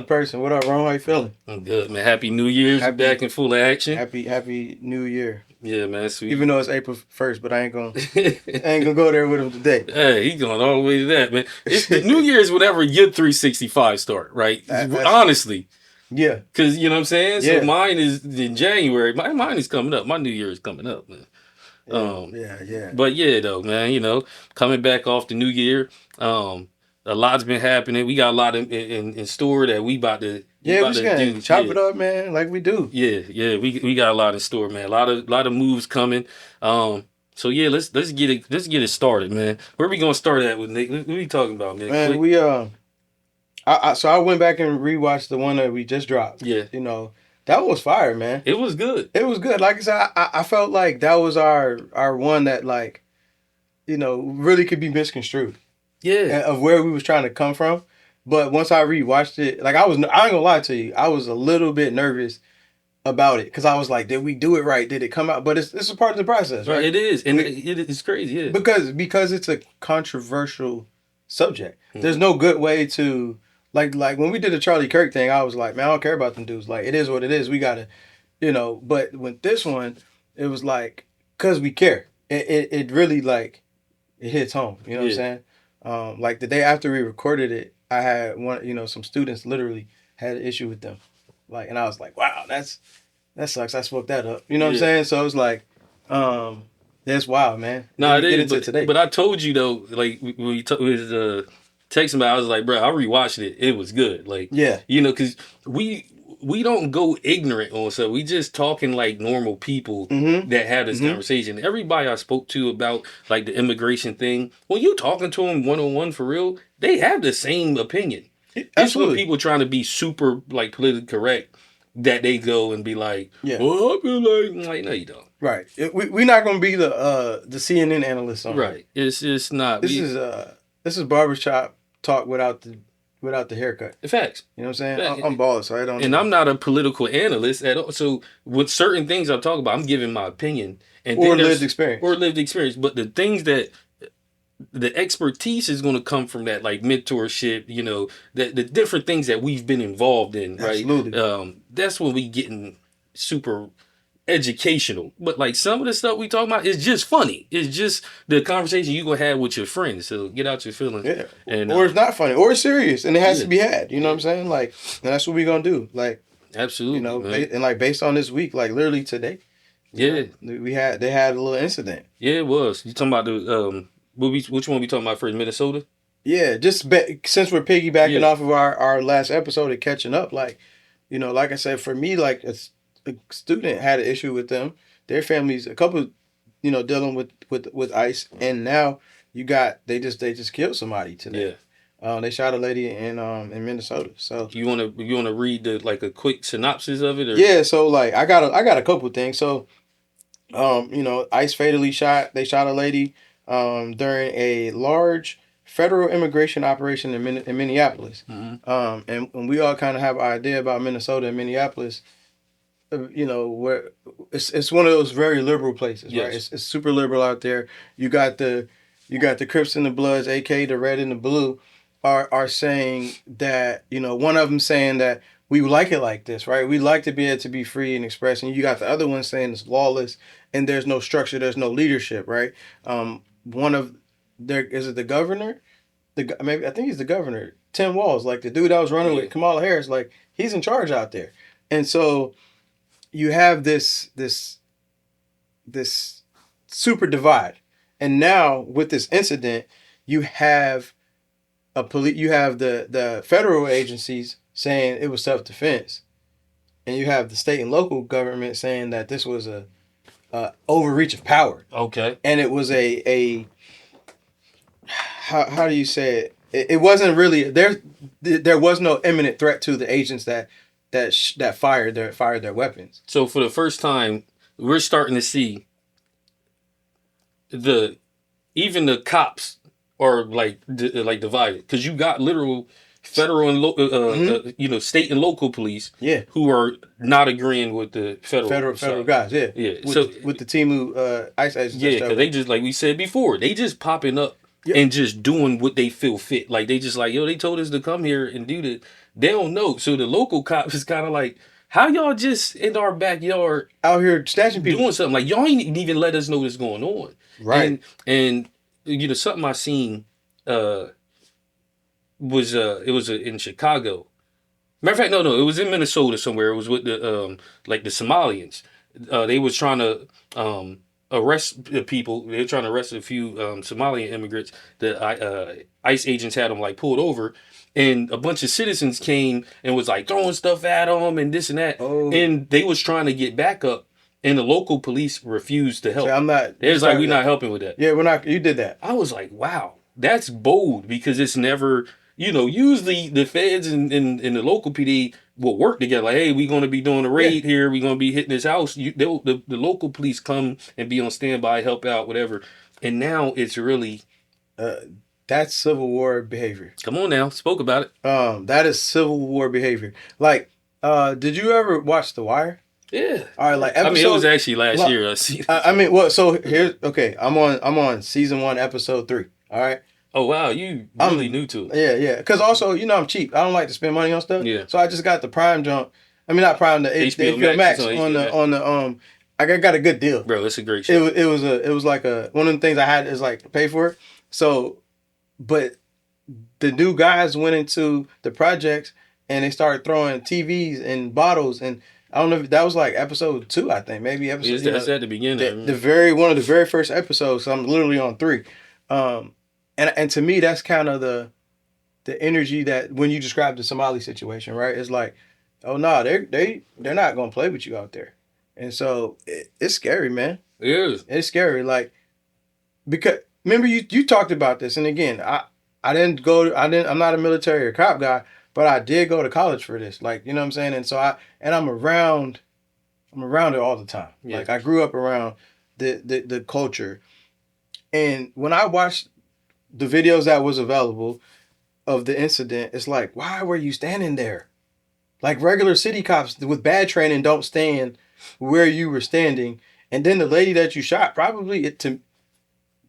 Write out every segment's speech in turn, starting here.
another person. What up, Ron? How you feeling? I'm good, man. Happy New Year's. Back in full action. Happy New Year. Yeah, man. Sweet. Even though it's April 1st, but I ain't gonna go there with him today. Hey, he going all the way to that, man. It's the New Year's whenever your 365 start, right? Honestly. Yeah. Because, you know what I'm saying? Yeah. So mine is in January. Mine is coming up. My New Year is coming up, man. Yeah. But yeah, though, man, coming back off the New Year, a lot's been happening. We got a lot in store that we about to we just gotta chop it up, man, like we do. Yeah. We got a lot in store, man. A lot of moves coming. So yeah, let's get it started, man. Where we gonna start at with Nick? What are we talking about, man? Man, we I went back and rewatched the one that we just dropped. Yeah. That was fire, man. It was good. It was good. Like I said, I felt like that was our one that, like, really could be misconstrued. Yeah. Of where we was trying to come from. But once I rewatched it, like I ain't gonna lie to you, I was a little bit nervous about it because I was like, did we do it right? Did it come out? But it's a part of the process, right? It is, and it's crazy, yeah. Because it's a controversial subject. There's no good way to like when we did the Charlie Kirk thing, I was like, man, I don't care about them dudes. Like, it is what it is. We gotta, But with this one, it was like, cause we care. It really, like, it hits home. You know what I'm saying? Like the day after we recorded it, I had some students literally had an issue with them. Like, and I was like, wow, that sucks. I spoke that up. You know what I'm saying? So it was like, that's wild, man. No, it is. But I told you though, like when we was texting about, I was like, bro, I rewatched it. It was good. Like, yeah, because we don't go ignorant on stuff. We just talking like normal people that have this conversation. Everybody I spoke to about like the immigration thing, when you talking to them one-on-one for real, they have the same opinion. It's when people trying to be super like politically correct that they go and be like, well, I feel like no, you don't. Right. We're not gonna be the CNN analysts on right. It's not. This is barbershop talk without the haircut. The facts. You know what I'm saying? I'm bald, so I don't. And I'm not a political analyst at all. So with certain things I'm talking about, I'm giving my opinion and lived experience. But the things that the expertise is going to come from that, like mentorship, the different things that we've been involved in, right? Absolutely. That's when we getting super educational. But like some of the stuff we talking about is just funny. It's just the conversation you gonna have with your friends. So get out your feelings. Yeah. Or it's not funny. Or it's serious and it has to be had. You know what I'm saying? Like, and that's what we gonna do. Like, absolutely. And like based on this week, like literally today. Yeah. They had a little incident. Yeah, it was. You talking about the which one we talking about first? Minnesota? Yeah, just since we're piggybacking off of our last episode and catching up, like, like I said, for me, like a student had an issue with them, their families, a couple, dealing with ICE, and now they just killed somebody today. Yeah. They shot a lady in Minnesota. So you wanna read a quick synopsis of it? Or? Yeah. So like I got a couple things. So, ICE fatally shot a lady during a large federal immigration operation in Minneapolis. Mm-hmm. And we all kind of have an idea about Minnesota and Minneapolis. Where it's one of those very liberal places, right? It's super liberal out there. You got the Crips and the Bloods, aka the Red and the Blue, are saying that, one of them saying that we like it like this, right? We like to be able to be free and express. And you got the other one saying it's lawless and there's no structure, there's no leadership, right? Is it the governor? I think he's the governor. Tim Walz, like the dude that was running with Kamala Harris, like he's in charge out there. And so you have this super divide. And now with this incident, you have the federal agencies saying it was self-defense. And you have the state and local government saying that this was a overreach of power. Okay. And it was how do you say it? It wasn't really there was no imminent threat to the agents that fired their weapons. So for the first time, we're starting to see even the cops are like divided, because you got literal federal and state and local police who are not agreeing with the federal guys with the team who ICE agents because they just, like we said before, they just popping up and just doing what they feel fit. Like they just like, they told us to come here and do They don't know. So the local cops is kind of like, how y'all just in our backyard out here snatching people, doing something? Like y'all ain't even let us know what's going on. right? And you know something I seen uh was it was in Chicago. Matter of fact, no, it was in Minnesota somewhere. It was with the like the Somalians. They was trying to arrest the people. They were trying to arrest a few Somalian immigrants. The ICE agents had them like pulled over, and a bunch of citizens came and was like throwing stuff at them and this and that. Oh, And they was trying to get back up, and the local police refused to help. so I'm not. It was like we're not helping with that. Yeah, we're not. You did that. I was like, wow, that's bold because it's never, you know, usually the feds and the local PD will work together. Like, hey, we're going to be doing a raid here. We're going to be hitting this house. The local police come and be on standby, help out, whatever. And now it's really. That's Civil War behavior. Come on now. Spoke about it. That is Civil War behavior. Like, did you ever watch The Wire? Yeah. All right, like it was actually last year. So here's okay. I'm on season 1, episode 3. All right. Oh wow, you really new to it. Yeah. Because also, you know, I'm cheap. I don't like to spend money on stuff. Yeah. So I just got the Prime jump. I mean, not Prime, the HBO Max on the. I got a good deal, bro. It's a great show. It was like one of the things I had is like pay for it. So, but the new guys went into the projects and they started throwing TVs and bottles, and I don't know if that was like episode 2, I think, maybe episode. That's at the beginning. One of the very first episodes. So I'm literally on 3, and to me that's kind of the energy that when you describe the Somali situation, right? It's like, oh no, they're not gonna play with you out there, and so it's scary, man. It is. It's scary, like because remember you talked about this, and again I'm not a military or cop guy, but I did go to college for this. Like, you know what I'm saying? And so I'm around it all the time. Yeah. Like I grew up around the culture. And when I watched the videos that was available of the incident, it's like, why were you standing there? Like regular city cops with bad training don't stand where you were standing. And then the lady that you shot, probably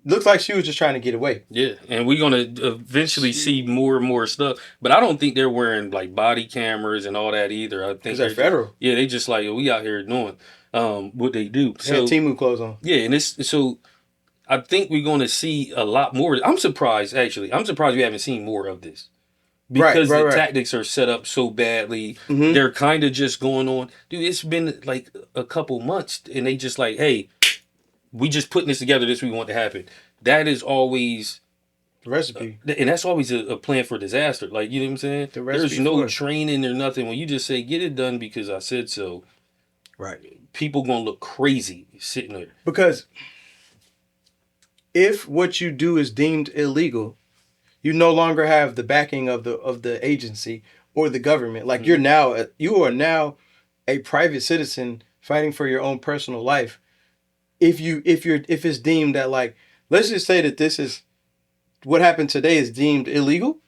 looks like she was just trying to get away. Yeah, and we're gonna eventually see more and more stuff. But I don't think they're wearing like body cameras and all that either. I think they're federal. Yeah, they just like, we out here doing what they do. So Temu clothes on. Yeah, and so I think we're gonna see a lot more. I'm surprised actually. I'm surprised we haven't seen more of this. Because the tactics are set up so badly. Mm-hmm. They're kind of just going on. Dude, it's been like a couple months and they just like, hey, we just putting this together. This we want to happen. That is always the recipe, and that's always a plan for disaster. Like, you know what I'm saying? There's no training or nothing. When you just say get it done because I said so, right? People gonna look crazy sitting there. Because if what you do is deemed illegal, you no longer have the backing of the agency or the government. Like mm-hmm. you are now a private citizen fighting for your own personal life. If it's deemed that, like, let's just say that this is what happened today is deemed illegal,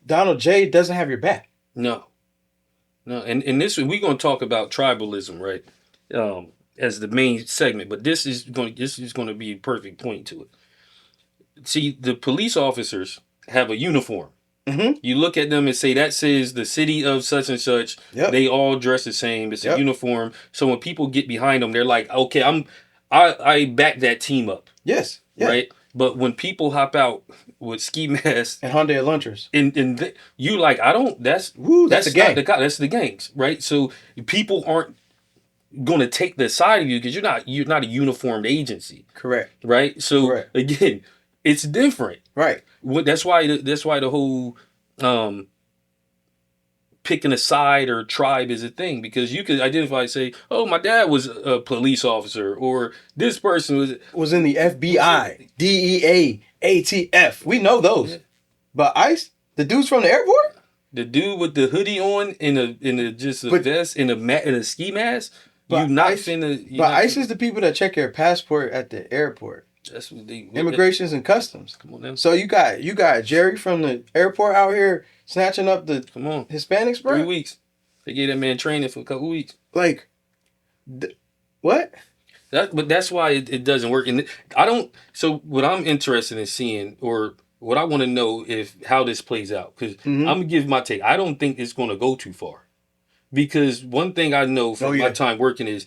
Donald J doesn't have your back. No. And this we're going to talk about tribalism, right? As the main segment, but this is going to be a perfect point to it. See, the police officers have a uniform. Mm-hmm. You look at them and say, that says the city of such and such. Yep. They all dress the same. It's a uniform. So when people get behind them, they're like, okay, I back that team up. Yes. Yeah. Right? But when people hop out with ski masks and Hyundai Elantra's, and you like, I don't. That's the gang. That's the gangs, right? So people aren't going to take the side of you because you're not a uniformed agency. Correct. Right. So again, it's different. Right. That's why the whole picking a side or tribe is a thing, because you could identify and say, oh, my dad was a police officer, or this person was in the FBI, DEA, ATF. We know those. Yeah. But ICE, the dudes from the airport? The dude with the hoodie on in a vest in a ski mask? ICE is the people that check your passport at the airport. That's what they Immigrations and Customs. Come on, then. So you got Jerry from the airport out here snatching up the Hispanics, bro. 3 weeks. They gave that man training for a couple weeks. Like, what? But that's why it doesn't work. And I don't. So what I'm interested in seeing, or what I want to know is how this plays out. Because I'm going to give my take. I don't think it's going to go too far. Because one thing I know from my time working is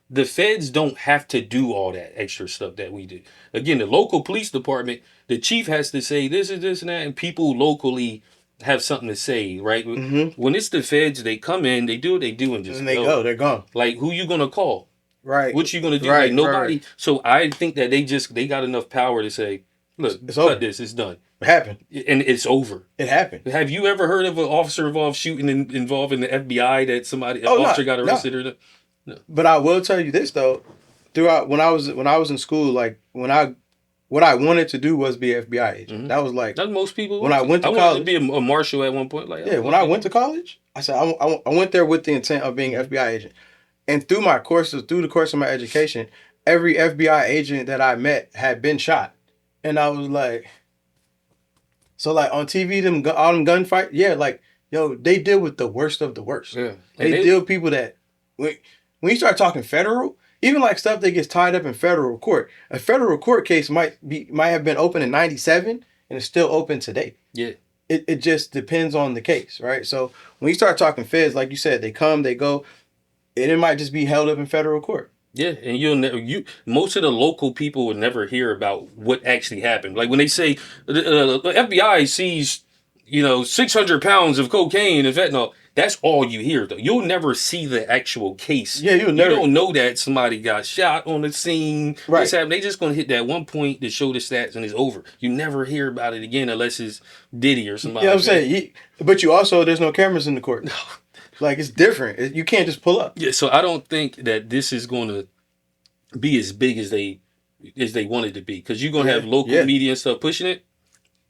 the feds don't have to do all that extra stuff that we do. Again, the local police department, the chief has to say this and this and that, and people locally have something to say, right? When it's the feds, they come in, they do what they do, and just and they're gone. Like, who you gonna call? Right. What you gonna do? Right, like nobody. Right. So I think that they got enough power to say, look, it's cut over. this, it's done. It happened. And it's over. It happened. Have you ever heard of an officer involved shooting involving the FBI that an officer got arrested or no. But I will tell you this though, throughout when I was in school, like what I wanted to do was be an FBI agent. That was like that's most people. When I went to college, wanted to be a marshal at one point. Like when I went to college, I said I went there with the intent of being an FBI agent, and through the course of my education, every FBI agent that I met had been shot, and I was like. So like on TV, all them gunfight, like yo, they deal with the worst of the worst. Yeah, they deal with people that when you start talking federal, even like stuff that gets tied up in federal court. A federal court case might have been open in '97 and it's still open today. Yeah, it just depends on the case, right? So when you start talking feds, like you said, they come, they go, and it might just be held up in federal court. Yeah, and most of the local people will never hear about what actually happened. Like when they say the FBI sees, 600 pounds of cocaine and fentanyl, that's all you hear though. You'll never see the actual case. Yeah, you don't know that somebody got shot on the scene. Right. They just gonna hit that one point to show the stats and it's over. You never hear about it again unless it's Diddy or somebody. Yeah, I'm saying, but you also there's no cameras in the court. Like, it's different. You can't just pull up. Yeah, so I don't think that this is going to be as big as they want it to be. Because you're going to have local media and stuff pushing it.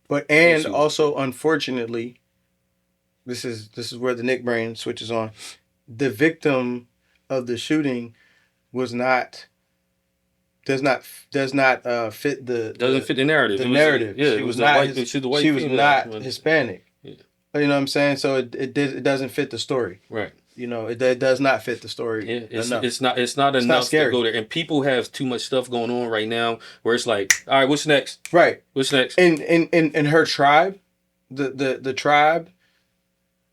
But, and also, unfortunately, this is where the Nick brain switches on. The victim of the shooting does not fit the... Doesn't fit the narrative. The narrative. She was not Hispanic. Yeah. You know what I'm saying? So it doesn't fit the story. Right. It does not fit the story. Yeah, it's not enough to go there. And people have too much stuff going on right now where it's like, all right, what's next? Right. What's next? In her tribe, the tribe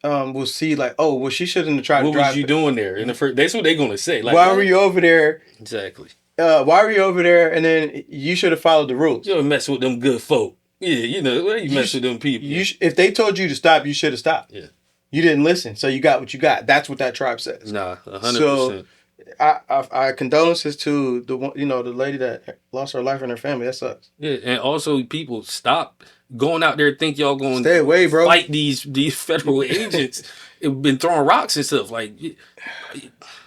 will see like, oh, well, she shouldn't have tried to drive. What was you doing there? In the first, that's what they're gonna say. Like, why were you over there? Exactly. Why were you over there? And then you should have followed the rules. You don't mess with them good folk. Yeah, you mess with them people. If they told you to stop, you should have stopped. Yeah. You didn't listen, so you got what you got. That's what that tribe says. Nah, 100%. So, I condolences to the lady that lost her life and her family. That sucks. Yeah, and also people stop going out there. Think y'all going stay away, bro. Fight these federal agents. It been throwing rocks and stuff. Like,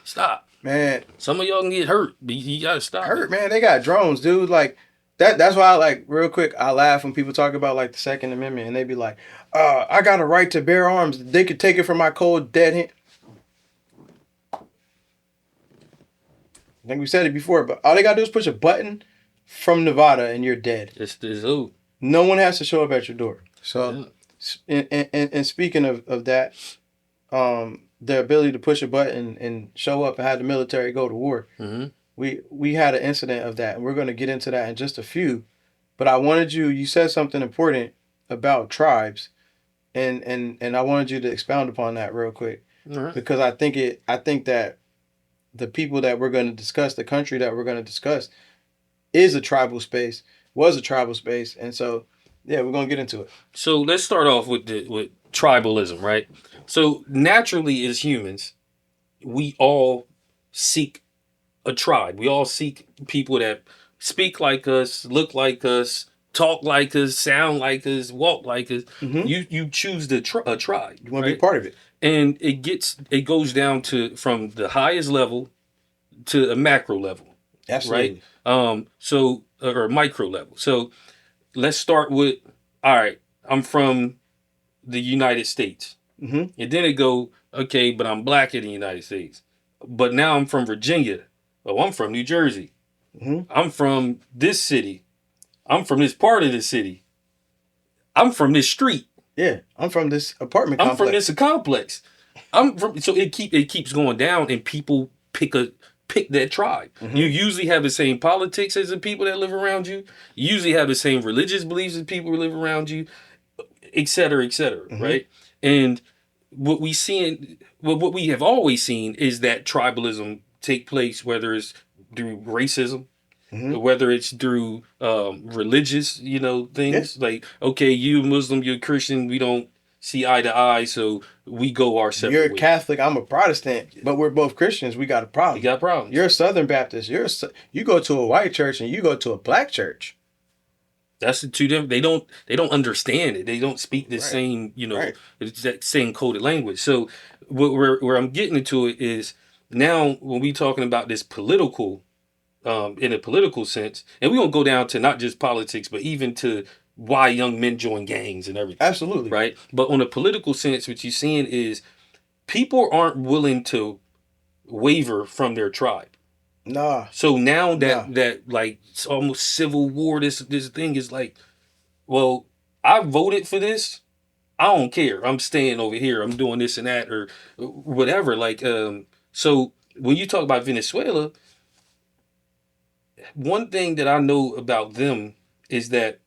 stop, man. Some of y'all can get hurt. But you gotta stop. Hurt, man. They got drones, dude. Like. That's why real quick, I laugh when people talk about like the Second Amendment and they be like, I got a right to bear arms. They could take it from my cold dead hand. I think we said it before, but all they gotta do is push a button from Nevada and you're dead. It's the zoo. No one has to show up at your door. So, and speaking of that, the ability to push a button and show up and have the military go to war. Mm-hmm. We had an incident of that, and we're going to get into that in just a few. But I wanted you said something important about tribes, and I wanted you to expound upon that real quick. Right. Because I think that the people that we're going to discuss, the country that we're going to discuss, was a tribal space, and so we're going to get into it. So let's start off with tribalism, right? So naturally, as humans, we all seek a tribe. We all seek people that speak like us, look like us, talk like us, sound like us, walk like us. Mm-hmm. You choose a tribe. You want to be part of it, and it goes down to from the highest level to a macro level. Absolutely. Right. Or micro level. So let's start with, all right, I'm from the United States, and then it go, okay, but I'm black in the United States, but now I'm from Virginia. Oh, I'm from New Jersey. Mm-hmm. I'm from this city. I'm from this part of the city. I'm from this street. Yeah, I'm from this apartment complex. I'm from this complex. So it keeps going down, and people pick pick that tribe. Mm-hmm. You usually have the same politics as the people that live around you. You usually have the same religious beliefs as people who live around you, et cetera, Mm-hmm. right? And what what we have always seen is that tribalism take place, whether it's through racism, Mm-hmm. whether it's through religious, things like, okay, you Muslim, you're Christian, we don't see eye to eye, so we go our separate You're a ways. Catholic, I'm a Protestant, but we're both Christians. We got a problem. We got problems. You're a Southern Baptist. You go to a white church and you go to a black church. That's the two different. They don't understand it. They don't speak the Right. same, Right. it's that same coded language. So where I'm getting into it is now when we talking about this political, in a political sense, and we won't go down to not just politics, but even to why young men join gangs and everything. Absolutely. Right. But on a political sense, what you're seeing is people aren't willing to waver from their tribe. Nah. So now that like it's almost civil war, this thing is like, well, I voted for this. I don't care. I'm staying over here. I'm doing this and that or whatever. Like, so when you talk about Venezuela, one thing that I know about them is that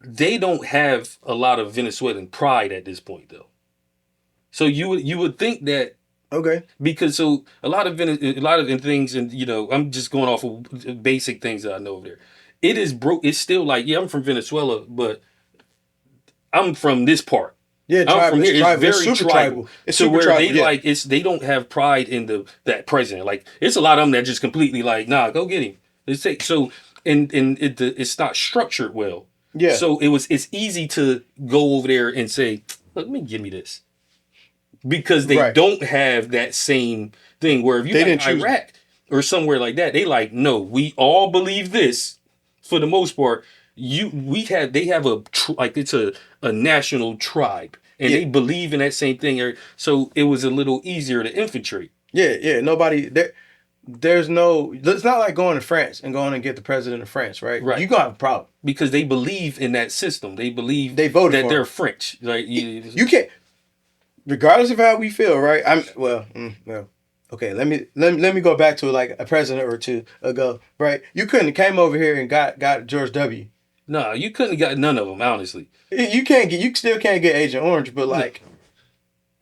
they don't have a lot of Venezuelan pride at this point, though. So you would think that. Okay. Because so a lot of things, and I'm just going off of basic things that I know over there. It is broke. It's still like, yeah, I'm from Venezuela, but I'm from this part. Yeah, I'm from here. It's very tribal. It's so super where tribal. They don't have pride in that president. Like it's a lot of them that just completely like, nah, go get him. It's not structured well. Yeah. So it's easy to go over there and say, look, let me give me this. Because they don't have that same thing where if you like Iraq or somewhere like that, they like, no, we all believe this for the most part. They have it's a national tribe and they believe in that same thing. So it was a little easier to infiltrate. Yeah. Nobody there. There's no. It's not like going to France and going and get the president of France, right? Right. You gonna have a problem because they believe in that system. They believe they voted that for they're him. French. Like you can't. Regardless of how we feel, right? Okay. Let me go back to like a president or two ago, right? You couldn't have came over here and got George W. No, you couldn't have got none of them, honestly. You still can't get Agent Orange, but like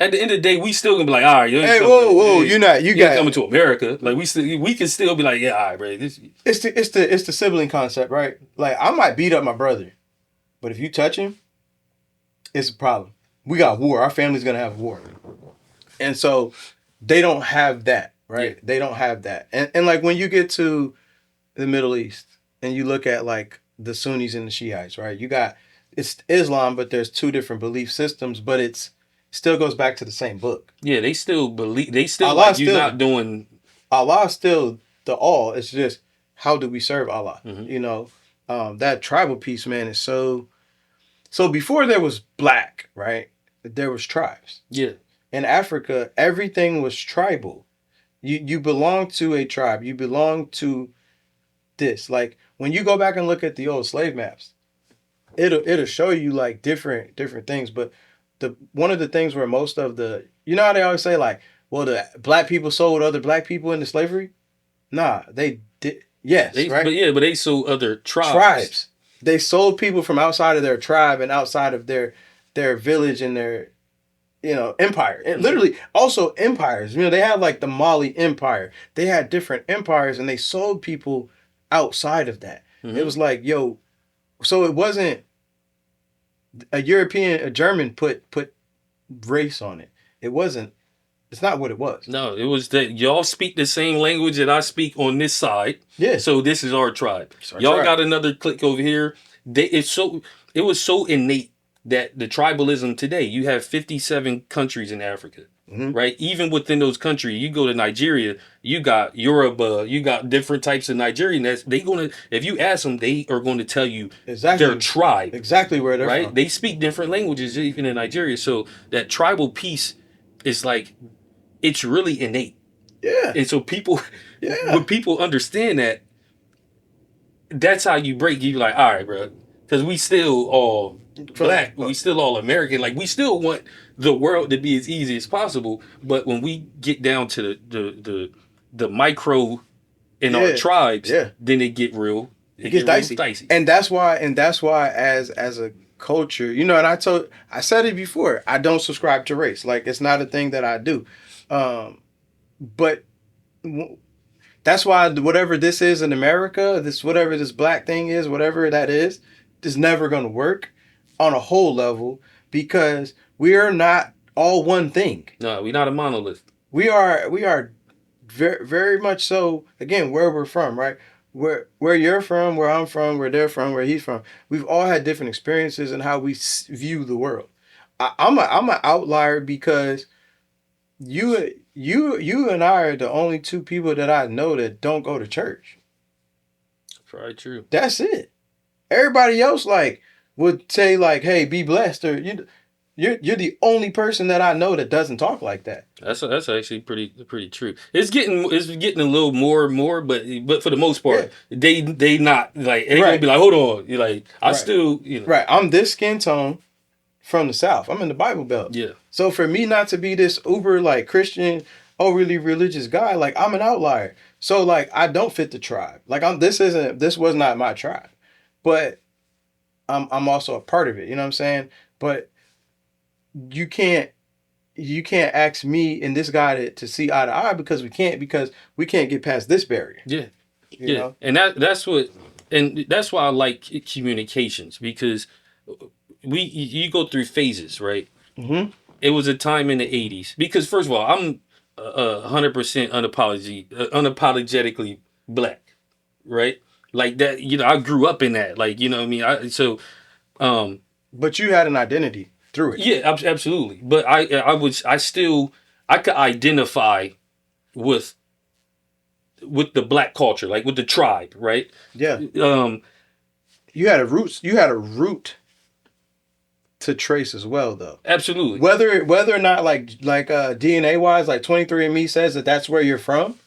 at the end of the day, we still gonna be like, all right, hey, whoa, you're coming to America. Like we can still be like, yeah, all right, bro. It's the sibling concept, right? Like I might beat up my brother, but if you touch him, it's a problem. We got war. Our family's gonna have war, and so they don't have that, right? Yeah. They don't have that, and like when you get to the Middle East and you look at like the Sunnis and the Shiites, right? It's Islam, but there's two different belief systems, but it still goes back to the same book. Yeah, they still believe. They still like you're not doing. Allah's still the all. It's just how do we serve Allah? Mm-hmm. That tribal piece, man, is so. So before there was black, right? There was tribes. Yeah. In Africa, everything was tribal. You belong to a tribe. You belong to this. Like when you go back and look at the old slave maps, it'll show you like different things. But one of the things where most of the how they always say like, well, the black people sold other black people into slavery. Nah, they did. Yes, right. But they sold other tribes. They sold people from outside of their tribe and outside of their village and their empire. And literally also empires. They had like the Mali Empire. They had different empires and they sold people outside of that. Mm-hmm. It was like, so it wasn't a German put race on it. It's not what it was. No, it was that y'all speak the same language that I speak on this side. Yeah. So this is our tribe. Y'all got another clique over here. It was so innate that the tribalism today, you have 57 countries in Africa, mm-hmm. right? Even within those countries, you go to Nigeria, you got Yoruba, you got different types of Nigerian. If you ask them, they are going to tell you their tribe. Exactly where they're right? from. They speak different languages even in Nigeria. So that tribal piece is like, it's really innate. Yeah. And so when people understand that, that's how you break. You're like, all right, bro, because we still all black, we still all American. Like we still want the world to be as easy as possible. But when we get down to the the micro in our tribes, yeah, then it get real. It gets dicey. And that's why as a culture, you know, and I said it before, I don't subscribe to race. Like, it's not a thing that I do. But that's why whatever this is in America, whatever this black thing is, whatever that is never going to work on a whole level, because we are not all one thing. No, we're not a monolith. We are very, very much so. Again, where we're from, right? Where you're from, where I'm from, where they're from, where he's from. We've all had different experiences and how we view the world. I'm an outlier because you and I are the only two people that I know that don't go to church. Probably true. That's it. Everybody else would say hey, be blessed, or you're the only person that I know that doesn't talk like that. That's actually pretty true. It's getting a little more and more, but for the most part, they not like they gonna be like, hold on, you're like I still right. I'm this skin tone from the South. I'm in the Bible Belt. Yeah. So for me not to be this uber Christian, really religious guy, I'm an outlier. So I don't fit the tribe. This was not my tribe, but I'm also a part of it. You know what I'm saying? But you can't ask me and this guy to see eye to eye because we can't get past this barrier. Yeah. You know? And that's why I like communications, because you go through phases, right? Mm-hmm. It was a time in the 80s, because first of all, I'm 100% unapologetically black, right? Like that, I grew up in that, what I mean? But you had an identity through it. Yeah, absolutely. But I could identify with the black culture, with the tribe, right? Yeah. You had a root to trace as well, though. Absolutely. Whether or not DNA wise, 23andMe says that's where you're from,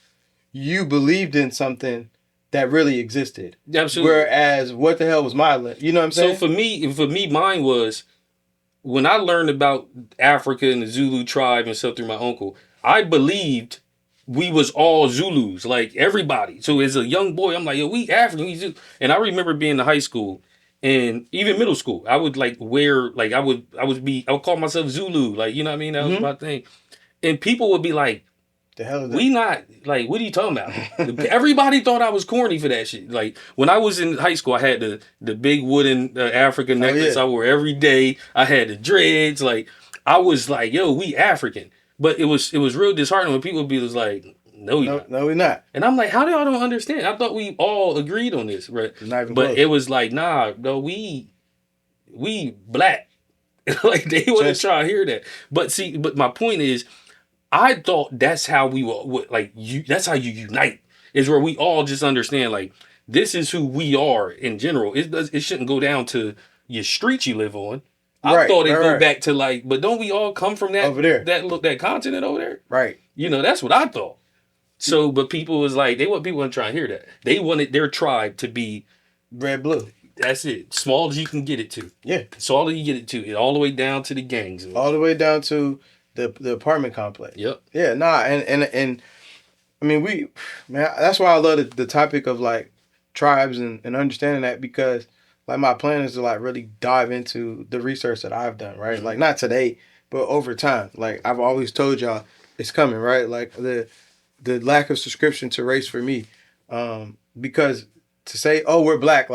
you believed in something that really existed. Absolutely. Whereas, what the hell was my you know what I'm saying? So for me, mine was when I learned about Africa and the Zulu tribe and stuff through my uncle. I believed we was all Zulus, everybody. So as a young boy, I'm like, yo, we African, we Zulu. And I remember being in high school and even middle school, I would wear I would call myself Zulu, you know what I mean? That was my thing. And people would be like, the hell is that? We not what are you talking about? Everybody thought I was corny for that shit. When I was in high school, I had the big wooden African necklace I wore every day. I had the dreads. I was like, yo, we African. But it was real disheartening when people would be like, no, we're not. And I'm like, how do y'all don't understand? I thought we all agreed on this, right? Not even but close. It was nah, no, we black. They wouldn't try to hear that. But my point is, I thought that's how we were, that's how you unite, is where we all just understand, this is who we are in general. It shouldn't go down to your street you live on. I thought it'd go back to but don't we all come from that over there, that continent over there? Right. That's what I thought. So, but people was they want people to try and hear that. They wanted their tribe to be red, blue. That's it. Small as you can get it to. Yeah. Small as you get it to. All the way down to the gangs. All the way down to the apartment complex. Yep. Yeah, and I mean that's why I love the topic of tribes and understanding that, because my plan is to really dive into the research that I've done, right? Mm-hmm. Not today, but over time. I've always told y'all it's coming, right? The lack of subscription to race for me. Because to say, oh, we're black,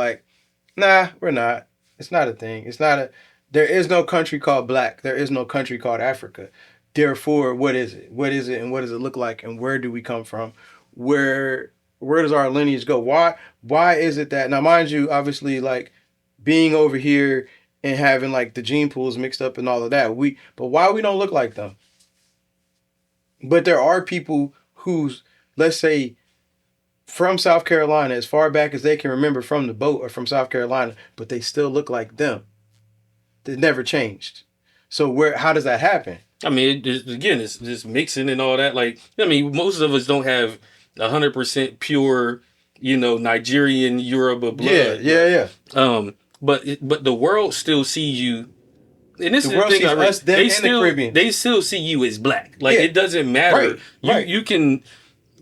nah, we're not. It's not a thing. There is no country called black. There is no country called Africa. Therefore, what is it? What is it, and what does it look like, and where do we come from? Where does our lineage go? Why is it that, now mind you, obviously, being over here and having the gene pools mixed up and all of that, but why we don't look like them? But there are people who's, let's say, from South Carolina, as far back as they can remember from the boat or from South Carolina, but they still look like them. They never changed. So how does that happen? I mean, it's just mixing and all that. Most of us don't have 100% pure, Nigerian Yoruba blood. Yeah. But the world still sees you. And this the is world the thing. Sees us, them, and the Caribbean. They still see you as black. It doesn't matter. Right. You can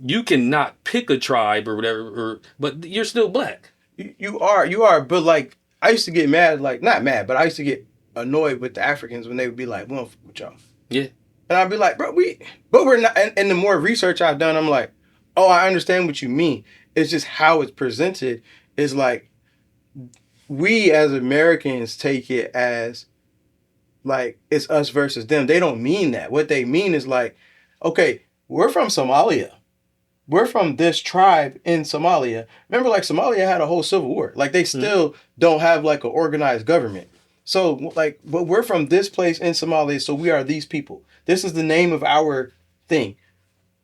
you cannot pick a tribe or whatever, but you're still black. You are, but like I used to get mad, like not mad, but I used to get annoyed with the Africans when they would be like, "We don't fuck with y'all." Yeah. And I'd be like, "Bro, but we're not." And the more research I've done, I'm like, "Oh, I understand what you mean. It's just how it's presented is like we as Americans take it as like it's us versus them. They don't mean that. What they mean is like, okay, we're from Somalia. We're from this tribe in Somalia. Remember, like Somalia had a whole civil war. Like they still don't have like an organized government. So like, but we're from this place in Somalia. So we are these people. This is the name of our thing.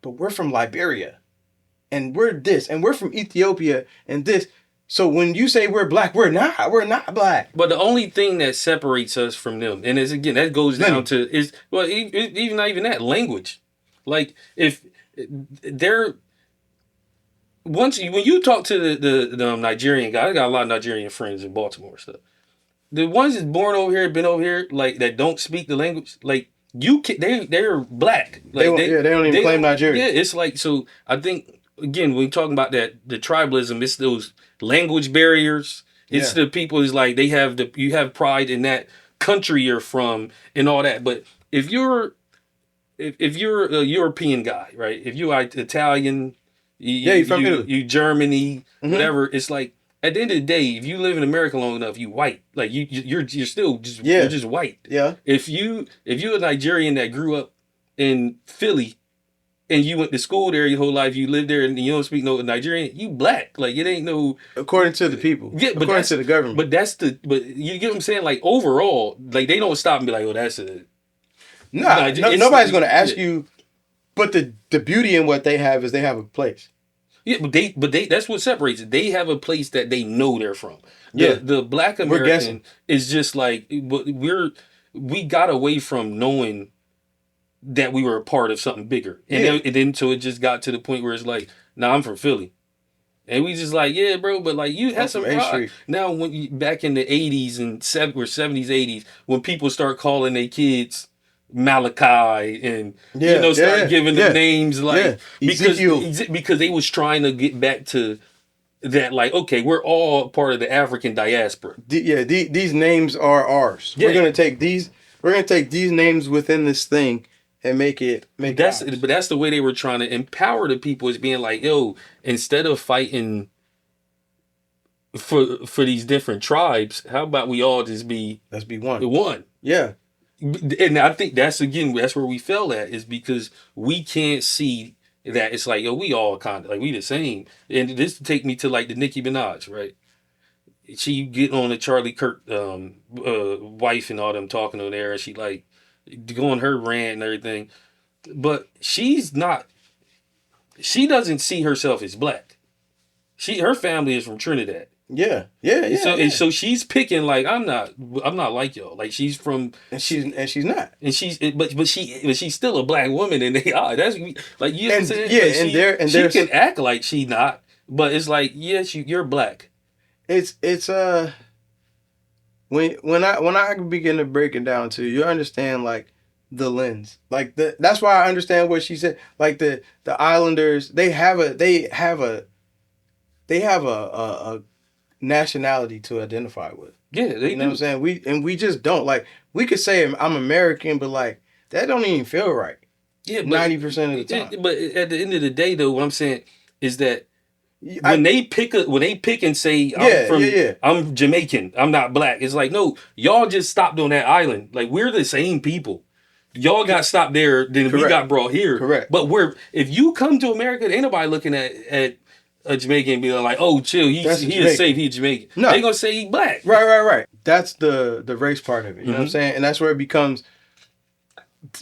But we're from Liberia, and we're this, and we're from Ethiopia, and this. So when you say we're black, we're not. We're not black. But the only thing that separates us from them, and is again that goes down to is well, even not even that language. Like if they're when you talk to the Nigerian guy, I got a lot of Nigerian friends in Baltimore and stuff. The ones that's born over here, been over here, like that don't speak the language, like you can, they're black. Like they don't even claim Nigeria. Yeah, it's like so. I think again when we're talking about that the tribalism, it's those language barriers. It's the people is like you have pride in that country you're from and all that. But if you're a European guy, right? If you're like Italian, you're from Italy. You Germany, whatever. It's like at the end of the day, if you live in America long enough, you white. Like you're still just you're just white. Yeah. If you're a Nigerian that grew up in Philly and you went to school there your whole life, you lived there and you don't speak no Nigerian, you black. Like it ain't no according to the people. Yeah, but according to the government. But you get what I'm saying? Like overall, like they don't stop and be like, oh, that's a nobody's gonna ask you. But the beauty in what they have is they have a place. Yeah, but they that's what separates it. They have a place that they know they're from. The black American is just like we got away from knowing that we were a part of something bigger. And then so it just got to the point where it's like, nah, I'm from Philly. And we just like, yeah, bro, but like you had some pride. Now when back in the 80s and 70s, 80s, when people start calling their kids Malachi and start giving them names like because they was trying to get back to that like okay we're all part of the African diaspora. These names are ours. We're gonna take these names within this thing and make that's ours. But that's the way they were trying to empower the people is being like yo instead of fighting for these different tribes how about we all just let's be one. Yeah. And I think that's where we fell at is because we can't see that it's like, yo, we all kind of like we the same. And this take me to like the Nicki Minaj, right? She getting on the Charlie Kirk wife and all them talking on there and she like going her rant and everything. But she doesn't see herself as black. Her family is from Trinidad. So she's picking like I'm not like y'all. Like she's from and she's not. And she's still a black woman in the eye. That's like you know what I'm saying? Yeah, and she can act like she not, but it's like yes, you're black. It's when I begin to break it down to you understand like the lens. Like that's why I understand what she said. Like the Islanders, they have a nationality to identify with. Yeah, they you know what I'm saying? We just don't. Like we could say I'm American, but like that don't even feel right. Yeah, 90% of the time. But at the end of the day, though, what I'm saying is that when they pick and say I'm Jamaican, I'm not black. It's like no, y'all just stopped on that island. Like we're the same people. Y'all got stopped there, then we got brought here. Correct. But if you come to America, ain't nobody looking at a Jamaican and be like, oh, chill, he is safe, he's Jamaican. No. They gonna say he black. Right. That's the race part of it. You know what I'm saying? And that's where it becomes.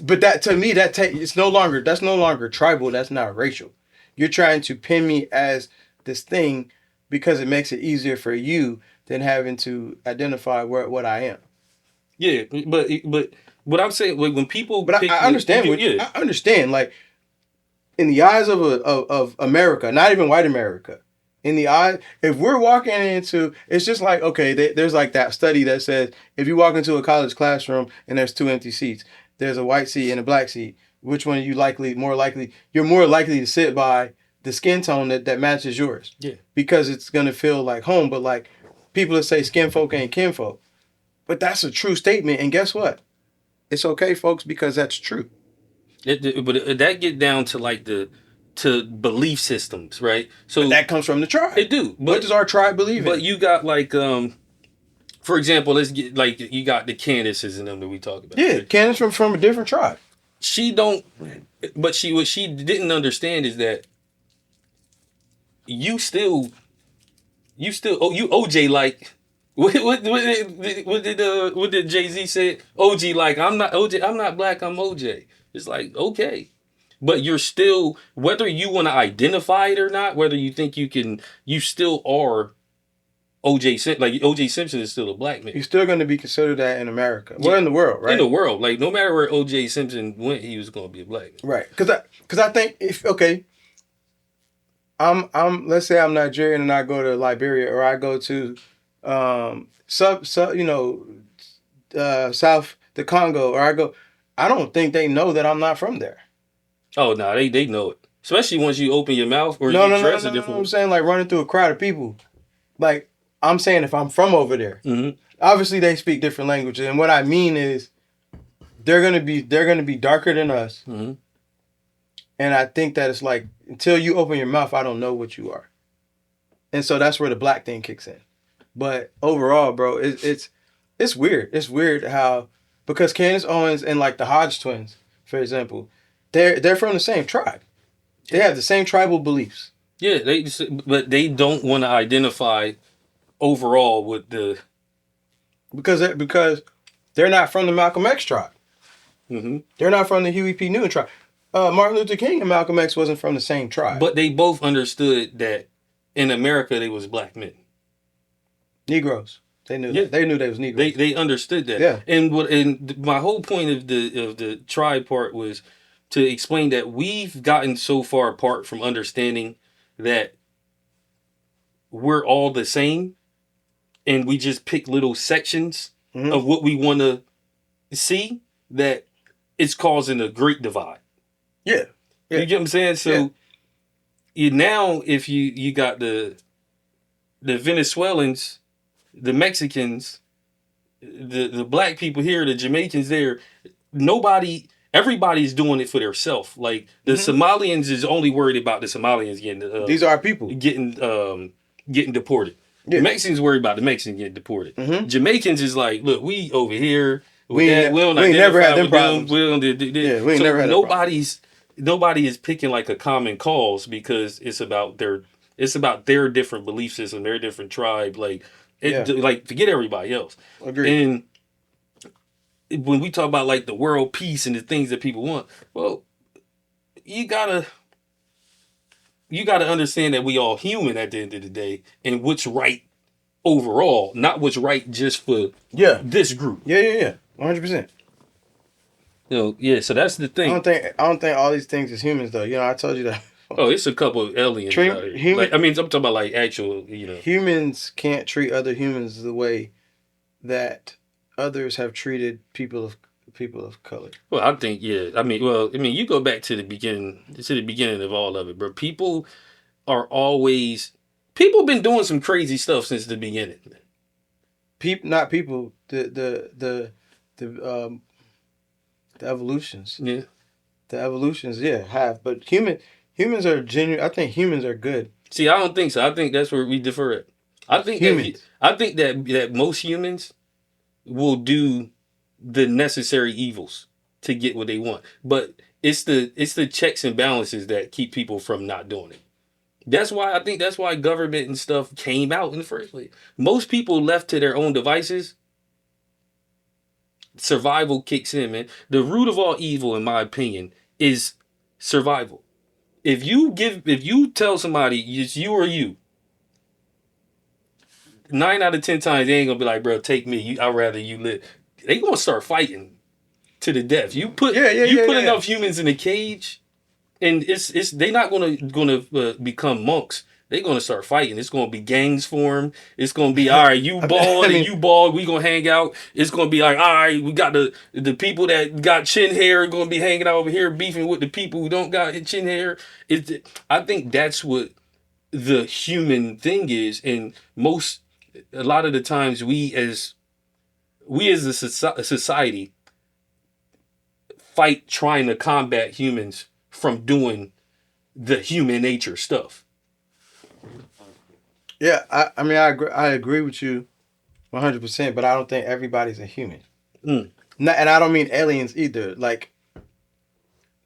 But that to me, that's no longer tribal. That's not racial. You're trying to pin me as this thing because it makes it easier for you than having to identify what I am. Yeah, but what I'm saying when people, but I understand. I understand. Like in the eyes of America, not even white America. In the eye, if we're walking into, it's just like, okay, there's like that study that says if you walk into a college classroom and there's 2 empty seats, there's a white seat and a black seat. which one are you more likely? You're more likely to sit by the skin tone that matches yours. Yeah. Because it's gonna feel like home. But like people that say skin folk ain't kinfolk, but that's a true statement. And guess what? It's okay, folks, because that's true. But that get down to like to belief systems, right? So but that comes from the tribe. It do. But, what does our tribe believe in? But you got like for example, let's get like you got the Candaces and them that we talk about. Yeah, right? Candace from a different tribe. She don't, but what she didn't understand is that you OJ like what did Jay-Z say? OG like I'm not OJ, I'm not black, I'm OJ. It's like okay. But you're still, whether you want to identify it or not, whether you think you still are OJ Simpson. Like OJ Simpson is still a black man. He's still going to be considered that in America. Well, in the world, right? In the world, like no matter where OJ Simpson went, he was going to be a black man. Right? Because I think if I'm let's say I'm Nigerian and I go to Liberia or I go to South the Congo or I don't think they know that I'm not from there. Oh no, they know it. Especially once you open your mouth or you dress a different way. I'm saying like running through a crowd of people. Like I'm saying if I'm from over there. Mm-hmm. Obviously they speak different languages. And what I mean is they're gonna be darker than us. Mm-hmm. And I think that it's like until you open your mouth, I don't know what you are. And so that's where the black thing kicks in. But overall, bro, it's weird. It's weird how because Candace Owens and like the Hodge twins, for example, they're from the same tribe. They have the same tribal beliefs. Yeah, but they don't want to identify overall with the because they're not from the Malcolm X tribe. Mm-hmm. They're not from the Huey P. Newton tribe. Martin Luther King and Malcolm X wasn't from the same tribe. But they both understood that in America they was black men. Negroes. They knew that. They knew they was Negroes. They understood that. Yeah. And my whole point of the tribe part was to explain that we've gotten so far apart from understanding that we're all the same and we just pick little sections of what we want to see that it's causing a great divide. Yeah. You get what I'm saying? So now if you got the Venezuelans, the Mexicans, the black people here, the Jamaicans there, everybody's doing it for themselves. Like the Somalians is only worried about the Somalians getting these are our people getting deported. Yeah. The Mexicans worried about the Mexicans getting deported. Jamaicans is like, look, we over here. We ain't never had them problems. We ain't never had nobody is picking like a common cause because it's about their different belief system, their different tribe. Like forget everybody else. Agreed. And when we talk about like the world peace and the things that people want, well, you gotta understand that we all human at the end of the day, and what's right overall, not what's right just for this group. Yeah, 100%. So that's the thing. I don't think all these things is humans though. I told you that. Oh, it's a couple of aliens out here. I'm talking about like actual, Humans can't treat other humans the way that others have treated people of color. Well, I think you go back to the beginning of all of it, bro. People been doing some crazy stuff since the beginning. Not people. The evolutions. Yeah. The evolutions, have. But humans are genuine. I think humans are good. See, I don't think so. I think that's where we differ at. I think that most humans will do the necessary evils to get what they want. But it's the checks and balances that keep people from not doing it. That's why government and stuff came out in the first place. Most people left to their own devices, survival kicks in, man. The root of all evil, in my opinion, is survival. If you tell somebody it's you or you, 9 out of 10 times they ain't gonna be like, bro, take me. I'd rather you live. They gonna start fighting to the death. You put enough humans in a cage, and it's they not gonna become monks they're gonna start fighting. It's gonna be gangs formed. It's gonna be all right. You bald and you bald. We gonna hang out. It's gonna be like all right. We got the people that got chin hair are gonna be hanging out over here beefing with the people who don't got chin hair. I think that's what the human thing is, and a lot of the times we as a society fight trying to combat humans from doing the human nature stuff. Yeah, I mean, I agree with you 100%, but I don't think everybody's a human. And I don't mean aliens either. Like,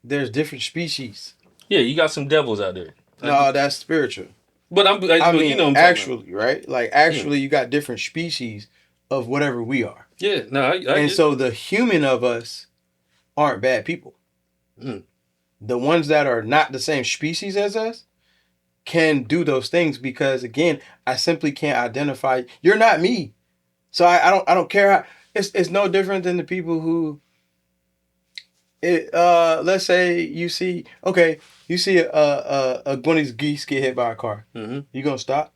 there's different species. Yeah, you got some devils out there. No, that's spiritual. But I mean, you know, what I'm actually, right? Like, actually, you got different species of whatever we are. Yeah, no, and so the human of us aren't bad people. The ones that are not the same species as us can do those things because, again, I simply can't identify. You're not me, so I don't care how. It's no different than the people who. Let's say you see one of these geese get hit by a car. You gonna stop,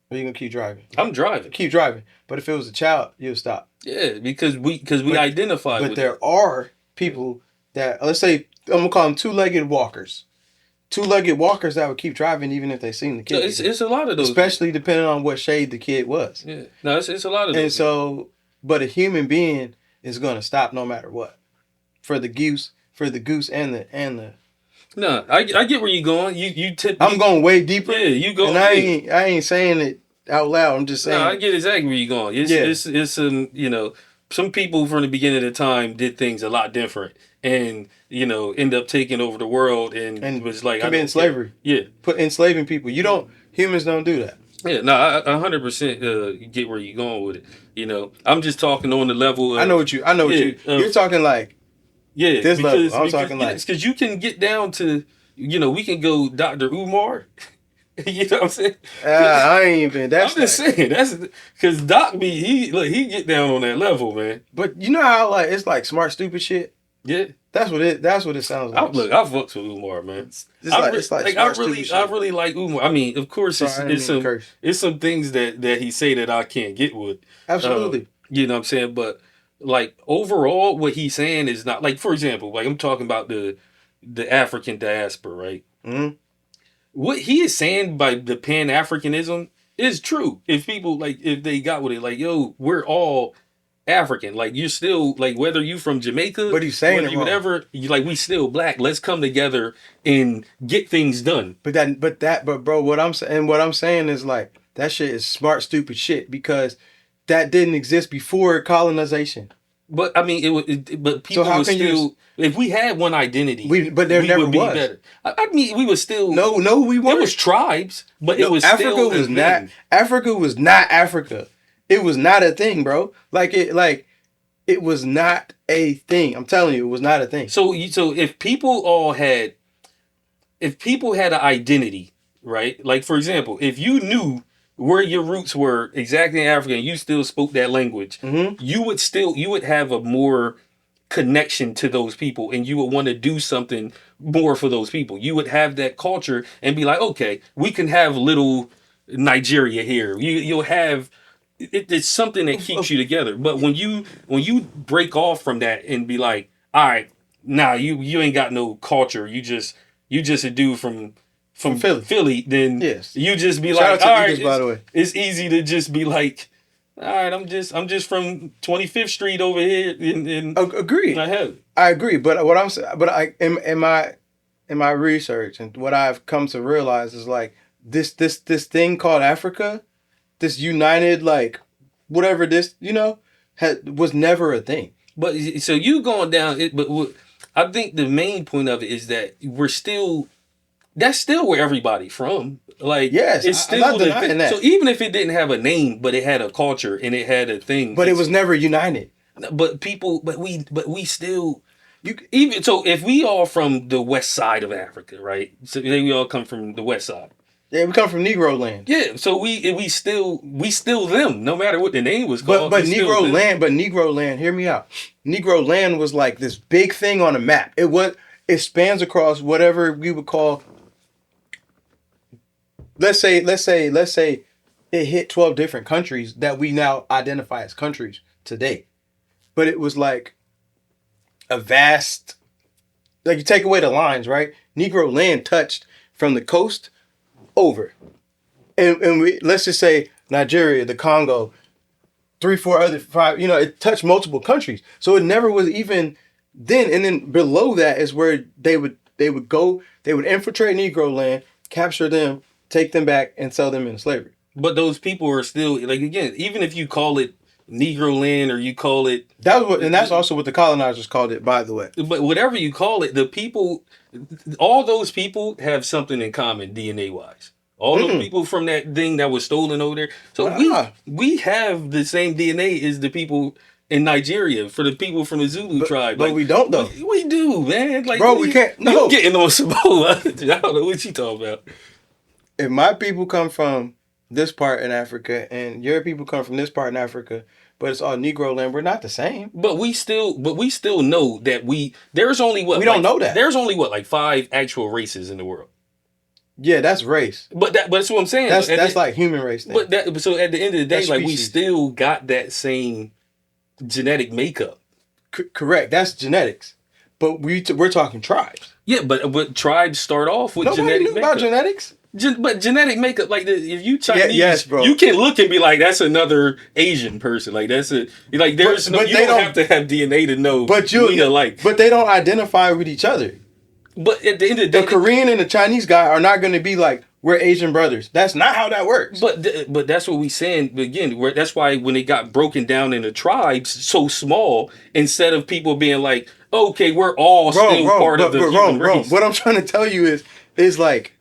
or you gonna keep driving? I'm driving. Keep driving. But if it was a child, you'll stop. Yeah, because we identify. But there are people that, let's say, I'm gonna call them two-legged walkers. Two-legged walkers that would keep driving even if they seen the kid. So it's a lot of those, especially depending on what shade the kid was. Yeah, no, it's a lot of those. And so, but a human being is gonna stop no matter what. For the goose and the. No, I get where you're going. I'm going way deeper. Yeah, you go. And I ain't saying it out loud. I'm just saying. No, I get exactly where you're going. It's some people from the beginning of the time did things a lot different, and end up taking over the world and was like committing slavery. Yeah, enslaving people. Humans don't do that. Yeah, no, I 100% get where you're going with it. I'm just talking on the level of, I know what you're talking like. Yeah, this level. I'm talking like, because you can get down to, we can go Dr. Umar. You know what I'm saying? I ain't even. I'm just saying that's because Doc he get down on that level, man. But you know how it's like smart stupid shit. Yeah, that's what it sounds like. I fucks with Umar, man. I really like Umar. I mean, of course, it's some things that he say that I can't get with. Absolutely. You know what I'm saying? But like overall, what he's saying is not like, for example, like I'm talking about the African diaspora, right? Mm-hmm. What he is saying by the Pan-Africanism is true. If people if they got with it, like, yo, we're all African. Like, you're still whether you from Jamaica, but he's saying it wrong. Whatever, we still black. Let's come together and get things done. But bro, what I'm saying is that shit is smart stupid shit because that didn't exist before colonization. But I mean, but people were still. If we had one identity, there never would be was. Better. I mean, we were still. No, we weren't. It was tribes, but it was Africa still. Was not. Africa was not Africa. It was not a thing, bro. It was not a thing. I'm telling you, it was not a thing. So if people had an identity, right? Like, for example, if you knew where your roots were exactly in Africa and you still spoke that language, you would have a more connection to those people and you would want to do something more for those people. You would have that culture and be like, okay, we can have little Nigeria here. You'll have it's something that keeps you together. But when you break off from that and be like, all right, nah, you ain't got no culture. You just a dude from Philly, then yes. You just be Shout like, all right, by the way. It's easy to just be like, all right, I'm just from 25th Street over here. Agreed. I agree, but what I'm saying, in my research and what I've come to realize is this thing called Africa, this united whatever this was never a thing. But so you going down it, but I think the main point of it is that that's still where everybody from. Yes, it's still I'm not denying that. So even if it didn't have a name, but it had a culture and it had a thing. But it was never united. But we still. Even so, if we all from the west side of Africa, right? So we all come from the west side. Yeah, we come from Negro land. Yeah, so we still them, no matter what the name was called. But Negro land, hear me out. Negro land was this big thing on a map. It spans across whatever we would call let's say it hit 12 different countries that we now identify as countries today. But it was like a vast, like you take away the lines, right? Negro land touched from the coast over. And we, let's just say Nigeria, the Congo, 5, it touched multiple countries. So it never was even then. And then below that is where they would infiltrate Negro land, capture them, take them back, and sell them into slavery. But those people are still, like, again, even if you call it Negro land or you call it... that's also what the colonizers called it, by the way. But whatever you call it, the people, all those people have something in common DNA-wise. All those people from that thing that was stolen over there. So we have the same DNA as the people in Nigeria, for the people from the Zulu tribe. But we don't, though. We do, man. Like, bro, we can't. No. You getting on Samoa. I don't know what you talking about. If my people come from this part in Africa and your people come from this part in Africa, but it's all Negro land, we're not the same. But we still know that there's only what... We don't know that. There's only what, like 5 actual races in the world. Yeah, that's race. But that's what I'm saying. That's like human race thing. But so at the end of the day, like, we still got that same genetic makeup. Correct. That's genetics. But we're talking tribes. Yeah, but tribes start off with genetic makeup. About genetics? But genetic makeup, like, if you Chinese, yes, bro. You can look and be like, that's another Asian person. Like, you don't have to have DNA to know we alike. But they don't identify with each other. But at the end of the day, the Korean and the Chinese guy are not going to be like, we're Asian brothers. That's not how that works. But that's what we saying again. That's why when it got broken down into tribes so small, instead of people being like, okay, we're all part of the human race. What I'm trying to tell you is like,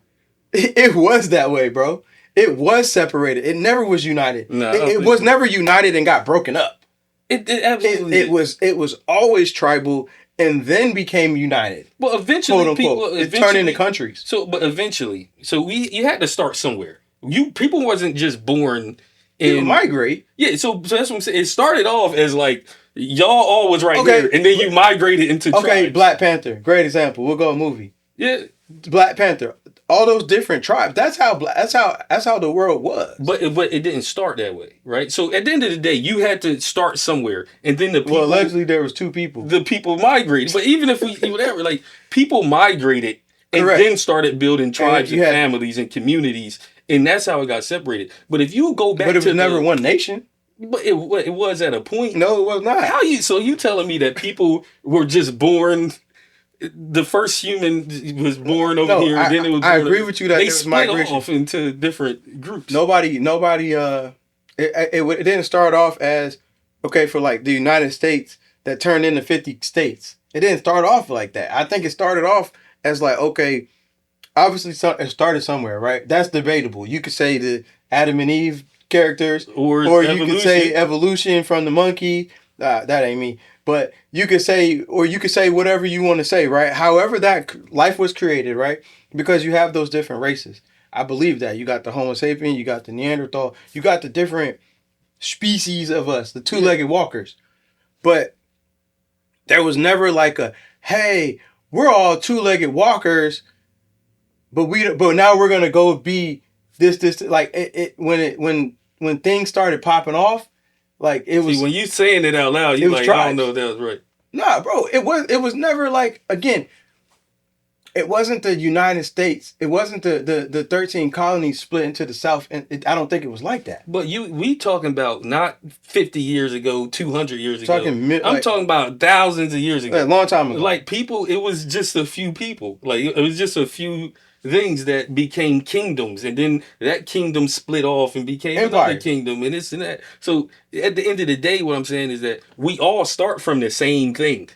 it was that way, bro. It was separated. It never was united. No, it was never united and got broken up. It absolutely. It was always tribal. And then became united. Well, eventually, it turned into countries. But eventually, you had to start somewhere. People wasn't just born. People migrate. Yeah, so that's what I'm saying. It started off as like y'all all was right here, and then you migrated into tribes. Okay, Black Panther, great example. We'll go movie. Yeah, Black Panther. All those different tribes. That's how the world was. But it didn't start that way, right? So at the end of the day, you had to start somewhere, and then the people. Well, allegedly there was 2 people. The people migrated, but even if whatever, like, people migrated and then started building tribes and families and communities, and that's how it got separated. But if you go back, but it was never one nation. But it was at a point. No, it was not. So you telling me that people were just born? The first human was born over here, and then it was born. I agree with you that they split off into different groups. Nobody. It didn't start off as, okay, for like the United States that turned into 50 states. It didn't start off like that. I think it started off as like, okay, obviously it started somewhere, right? That's debatable. You could say the Adam and Eve characters, or you could say evolution from the monkey. That ain't me. But you could say whatever you want to say, right? However that life was created, right? Because you have those different races. I believe that. You got the Homo sapien, you got the Neanderthal, you got the different species of us, the 2-legged walkers. But there was never like hey, we're all 2-legged walkers, but now we're gonna go be this like when things started popping off. Like, it was. See, when you saying it out loud, you like, tribes. I don't know if that was right. Nah, bro, it was never like, again, it wasn't the United States. It wasn't the 13 colonies split into the South, and I don't think it was like that. But we talking about not 50 years ago, 200 years ago. I'm talking about thousands of years ago. A long time ago. Like, people, it was just a few people. Like, it was just a few things that became kingdoms, and then that kingdom split off and became another kingdom, and this and that. So at the end of the day, what I'm saying is that we all start from the same thing,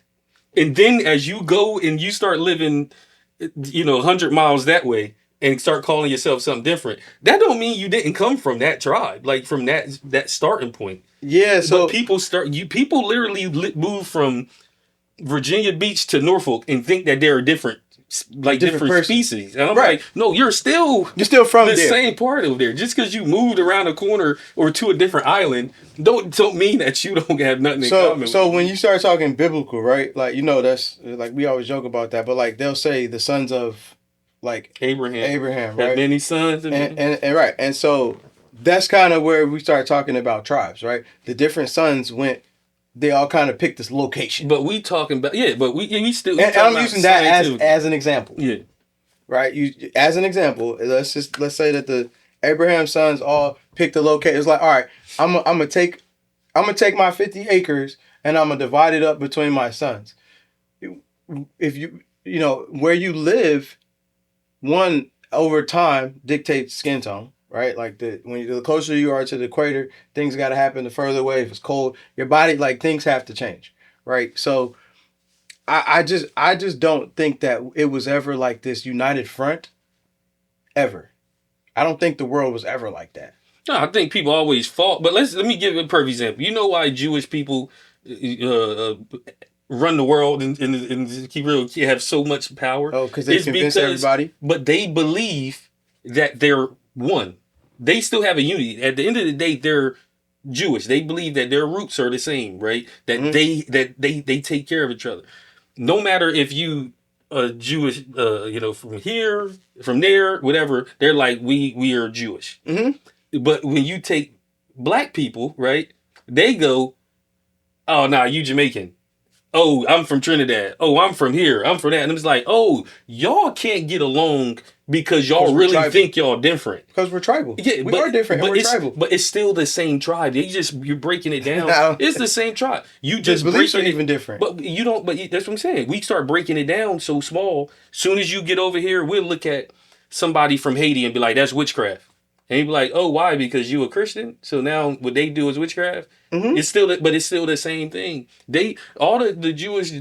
and then as you go and you start living, 100 miles that way and start calling yourself something different, that don't mean you didn't come from that tribe, like from that starting point. Yeah. So but people literally move from Virginia Beach to Norfolk and think that they're different. Like different species, and I'm like, no, you're still from the there. Same part of there. Just because you moved around a corner or to a different island, don't mean that you don't have nothing in common. So when you start talking biblical, right? Like, that's like, we always joke about that, but like they'll say the sons of like Abraham, right? Had many sons, and right, and so that's kind of where we start talking about tribes, right? The different sons went. They all kind of picked this location. But we talking about but we still. And I'm using that as an example. Yeah. Right. You as an example. Let's say that the Abraham sons all picked a location. It's like, all right, I'm gonna take my 50 acres and I'm gonna divide it up between my sons. If you know where you live, one over time dictates skin tone. Right, like the closer you are to the equator, things got to happen. The further away, if it's cold, your body, like, things have to change. Right, so I just don't think that it was ever like this united front, ever. I don't think the world was ever like that. No, I think people always fought. But let me give a perfect example. You know why Jewish people run the world and keep real have so much power? Oh, because they convince everybody. But they believe that they're one. They still have a unity. At the end of the day, they're Jewish. They believe that their roots are the same, right? That they take care of each other. No matter if you Jewish, from here, from there, whatever, they're like, we are Jewish. Mm-hmm. But when you take black people, right, they go, oh, nah, you Jamaican. Oh, I'm from Trinidad. Oh, I'm from here. I'm from that. And it's like, oh, y'all can't get along because y'all really think y'all different. Because we're tribal. Yeah, we are different and we're tribal. But it's still the same tribe. You're breaking it down. It's the same tribe. You just beliefs are even different. But you don't, that's what I'm saying. We start breaking it down so small. Soon as you get over here, we'll look at somebody from Haiti and be like, that's witchcraft. And you'd be like, oh, why? Because you a Christian? So now what they do is witchcraft? Mm-hmm. It's still the same thing. All the Jewish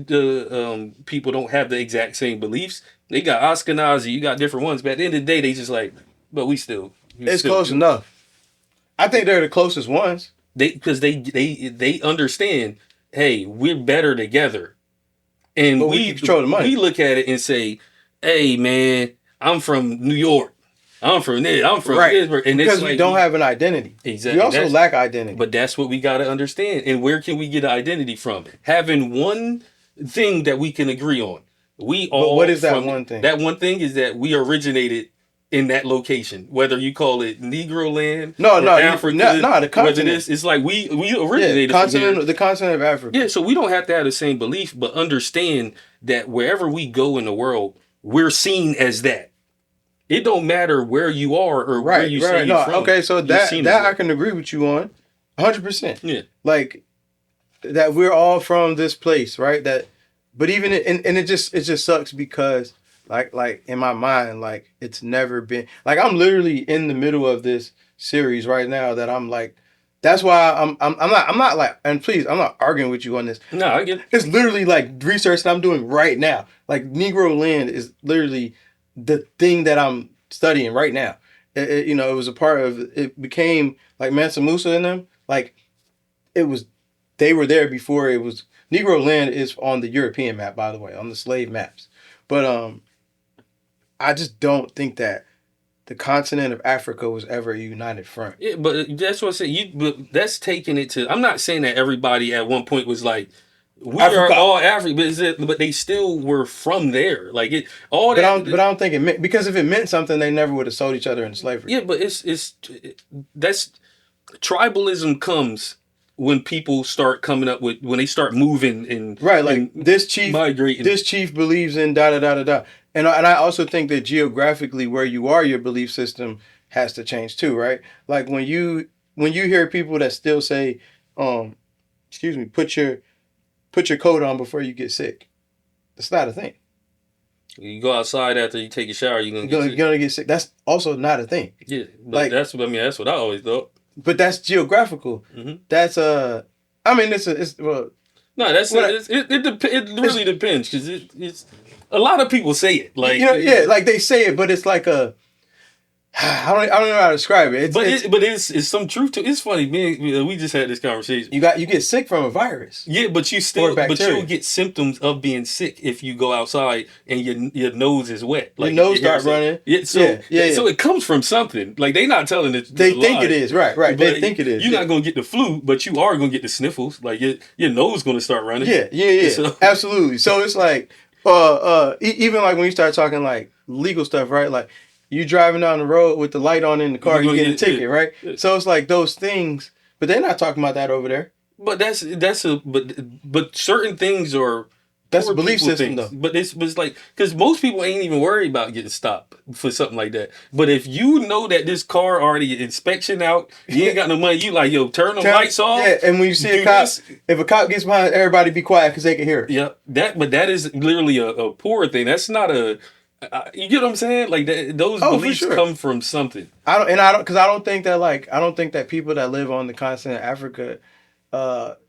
people don't have the exact same beliefs. They got Ashkenazi, you got different ones. But at the end of the day, they just like, but it's close enough. I think they're the closest ones. Because they understand, hey, we're better together. And we control the money. We look at it and say, hey, man, I'm from New York. I'm from there. I'm from Pittsburgh. And because we don't have an identity. Exactly. We also lack identity. But that's what we got to understand. And where can we get identity from? Having one thing that we can agree on. But what is that one thing? That one thing is that we originated in that location. Whether you call it Negro land, Africa, the continent. It's like we originated the continent of Africa. Yeah, so we don't have to have the same belief, but understand that wherever we go in the world, we're seen as that. It don't matter where you are or where you say you're from. Okay, so that I can agree with you on 100%. Yeah. Like that we're all from this place, right? But even it just sucks because like in my mind, like it's never been like I'm literally in the middle of this series right now that I'm like, that's why I'm not like, and please, I'm not arguing with you on this. No, I get it. It's literally like research that I'm doing right now. Like Negro land is literally the thing that I'm studying right now. It was a part of it became like Mansa Musa and them. Like they were there before it was. Negro land is on the European map, by the way, on the slave maps. But I just don't think that the continent of Africa was ever a united front. Yeah, but that's what I said. But that's taking it to. I'm not saying that everybody at one point was like, we are all African, but they still were from there. Like it, all that. But I don't think it meant, because if it meant something, they never would have sold each other into slavery. Yeah, but that's tribalism comes when people start coming up with, when they start moving and right, like and this chief migrating. This chief believes in da da da da da, and I also think that geographically where you are, your belief system has to change too, right? Like when you hear people that still say, put your coat on before you get sick. That's not a thing. You go outside after you take a shower, you're gonna get sick. That's also not a thing. Yeah, but that's what I always thought. But that's geographical. Mm-hmm. That's it really depends because it's a lot of people say it like like they say it, but it's like a I don't know how to describe it. It's some truth to it. It's funny, man. We just had this conversation. You get sick from a virus. Yeah, but you get symptoms of being sick if you go outside and your nose is wet. Like your nose starts running. Yeah, so it comes from something. Like they not telling it. They think it is right. They think it is. You're not gonna get the flu, but you are gonna get the sniffles. Like your nose gonna start running. Yeah. So, absolutely. So it's like even like when you start talking like legal stuff, right? Like you driving down the road with the light on in the car, you get a ticket, right? So it's like those things, but they're not talking about that over there. But but certain things are. That's a belief system, though. But it's like, because most people ain't even worried about getting stopped for something like that. But if you know that this car already inspection out, you ain't got no money, you like, yo, turn the lights off. Yeah, and when you see a cop, if a cop gets behind, everybody be quiet because they can hear it. Yeah, but that is literally a poor thing. That's not a, you get what I'm saying? Like those beliefs come from something. I don't think that people that live on the continent of Africa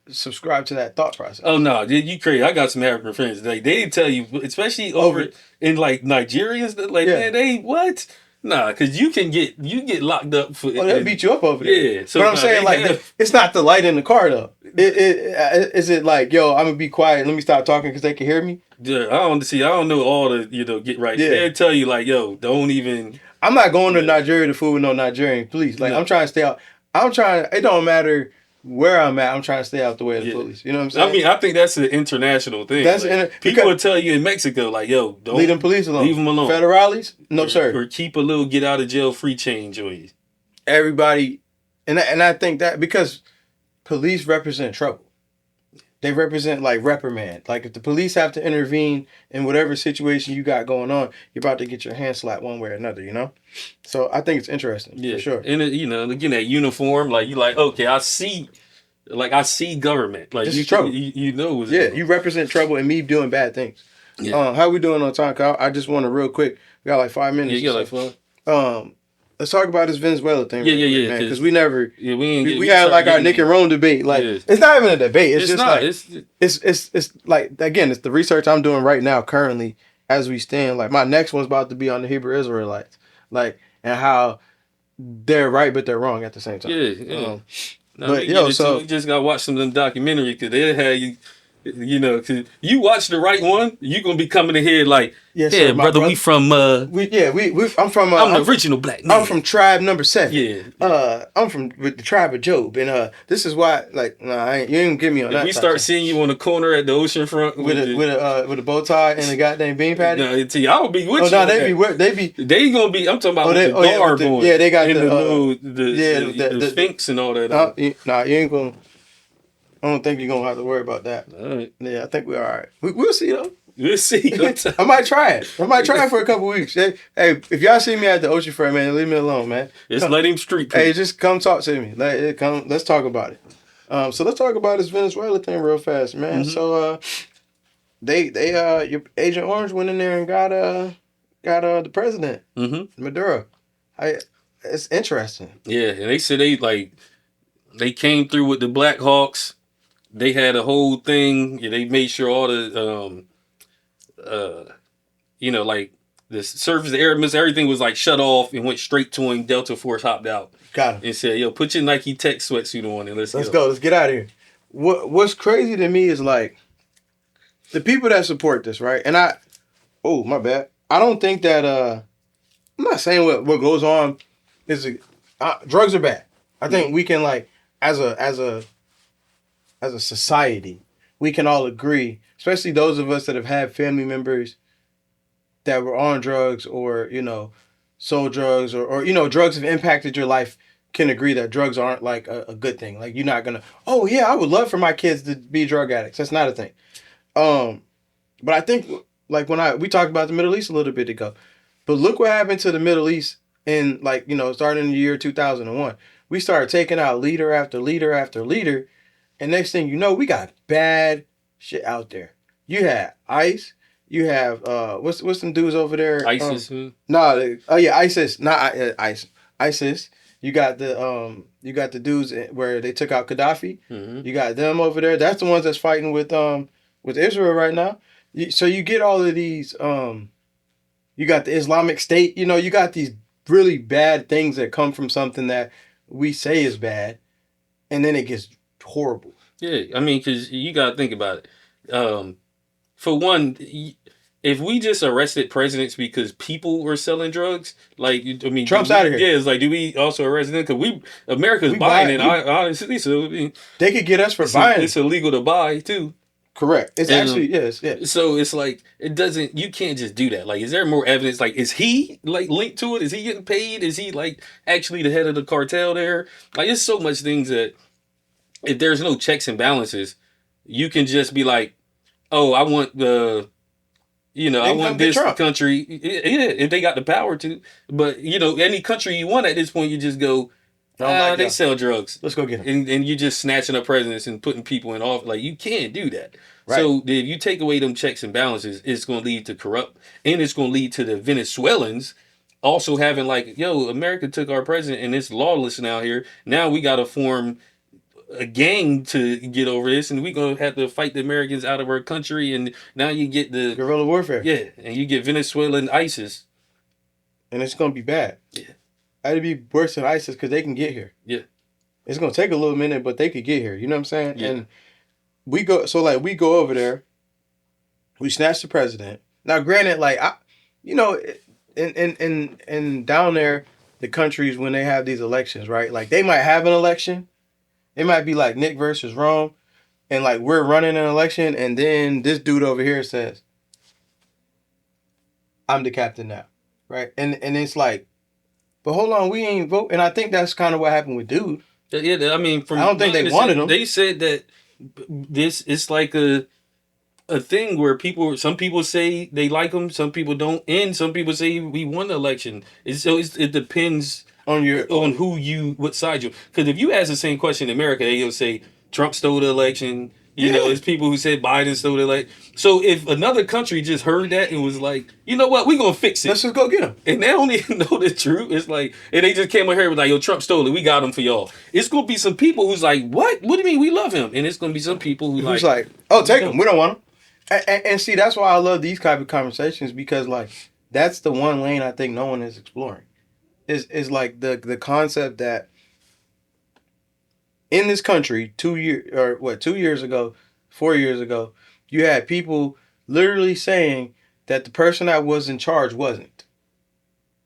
subscribe to that thought process. Oh no, you crazy. I got some African friends. They tell you, especially over in like Nigerians, like, man, they what? Nah, because you get locked up for. Oh, they beat you up over there. Yeah, so but I'm saying like it's not the light in the car though. Is it like, yo, I'm gonna be quiet, let me stop talking because they can hear me? Yeah, I don't know all the get right. Yeah. They'll tell you like, yo, don't even. I'm not going to Nigeria to fool with no Nigerian police. Like I'm trying to stay out. It don't matter where I'm at, I'm trying to stay out the way of the police. You know what I'm saying? I mean, I think that's an international thing. People will tell you in Mexico, like, yo, don't leave them police alone. Leave them alone. Federales? No, sir. Or keep a little get out of jail free change on you. Everybody, and I think that because police represent trouble. They represent like reprimand. Like if the police have to intervene in whatever situation you got going on, you're about to get your hand slapped one way or another, you know? So I think it's interesting, for sure. And again, that uniform, like you like, okay, I see government. Like this is trouble. You know. You represent trouble and me doing bad things. Yeah. How we doing on time, Kyle? I just want to real quick. We got like 5 minutes. Yeah, you got like 5. Let's talk about this Venezuela thing. Yeah. Because we never. Yeah, we had like our Nick and Rome debate. Like it's not even a debate. It's just not, like it's like, again, it's the research I'm doing right now currently as we stand. Like my next one's about to be on the Hebrew Israelites, like and how they're right but they're wrong at the same time. Yeah. So we just gotta watch some of them documentaries because they had you. Cause you watch the right one, you gonna be coming in here like, yeah, brother, we from I'm the original black man. I'm from tribe number 7. Yeah. I'm from with the tribe of Job, and this is why, like, you ain't gonna get me on that. We start seeing you on the corner at the ocean front with a bow tie and a goddamn bean patty. No, I would be with you. No, they gonna be. I'm talking about the garb on. Yeah, they got the Sphinx and all that. You ain't gonna. I don't think you're going to have to worry about that. All right. Yeah, I think we're all right. We'll see, though. We'll see. I might try it. For a couple weeks. Hey, if y'all see me at the ocean front, man, leave me alone, man. Let him street. Hey, just come talk to me. Let's talk about it. So let's talk about this Venezuela thing real fast, man. Mm-hmm. So your Agent Orange went in there and got the president, Maduro. It's interesting. Yeah, and they said they came through with the Black Hawks. They had a whole thing. Yeah, they made sure all the, like the surface, the air missiles, everything was like shut off and went straight to him. Delta Force hopped out. Got him. And said, "Yo, put your Nike Tech sweatsuit on and let's go. Let's get out of here." What's crazy to me is like the people that support this, right? And my bad. I don't think that. I'm not saying what goes on is drugs are bad. I think we can like as a society, we can all agree, especially those of us that have had family members that were on drugs or, sold drugs or drugs have impacted your life, can agree that drugs aren't like a good thing. Like you're not going to, oh yeah, I would love for my kids to be drug addicts. That's not a thing. But I think like we talked about the Middle East a little bit ago, but look what happened to the Middle East in starting in the year 2001. We started taking out leader after leader after leader. And next thing you know, we got bad shit out there. You had ICE. You have what's them dudes over there? ISIS. ISIS, not ICE. ISIS. You got the dudes where they took out Gaddafi. Mm-hmm. You got them over there. That's the ones that's fighting with Israel right now. So you get all of these. You got the Islamic State. You got these really bad things that come from something that we say is bad, and then it gets horrible. Yeah, I mean, because you got to think about it. For one, if we just arrested presidents because people were selling drugs, Trump's out of here. Yeah, it's like, do we also arrest them? Because America's buying it, honestly. So they could get us for buying. It's illegal to buy too. Correct. It's actually yes, yeah. So it's like it doesn't. You can't just do that. Like, is there more evidence? Like, is he like linked to it? Is he getting paid? Is he like actually the head of the cartel there? Like, there's so much things that if there's no checks and balances, you can just be like, oh, I want the. I want this country. Yeah, if they got the power to. But any country you want at this point, you just go. They sell drugs. Let's go get them. And you just snatching up presidents and putting people in office. Like, you can't do that. Right. So if you take away them checks and balances, it's going to lead to corrupt, and it's going to lead to the Venezuelans also having like, yo, America took our president and it's lawless now here. Now we got to form a gang to get over this, and we're going to have to fight the Americans out of our country. And now you get the guerrilla warfare. Yeah, and you get Venezuelan ISIS. And it's going to be bad. Yeah. It'd be worse than ISIS because they can get here. Yeah. It's going to take a little minute, but they could get here. You know what I'm saying? Yeah. And we go over there, we snatch the president. Now, granted, in down there, the countries, when they have these elections, right? Like, they might have an election. It might be like Nick versus Rome. And like, we're running an election. And then this dude over here says, I'm the captain now. Right. And it's like, but hold on, we ain't vote. And I think that's kind of what happened with dude. Yeah, I mean, I don't think they wanted him. They said that this is like a thing where some people say they like him, some people don't, and some people say we won the election. It depends on what side you. Because if you ask the same question in America, they'll say Trump stole the election. There's people who said Biden stole the election. So if another country just heard that and was like, you know what, we're going to fix it. Let's just go get him. And they don't even know the truth. It's like, and they just came over here and was like, yo, Trump stole it. We got him for y'all. It's going to be some people who's like, what? What do you mean we love him? And it's going to be some people who's like, oh, take him. We don't want him. And see, that's why I love these type of conversations, because like, that's the one lane I think no one is exploring. Is like the concept that in this country 4 years ago, you had people literally saying that the person that was in charge wasn't.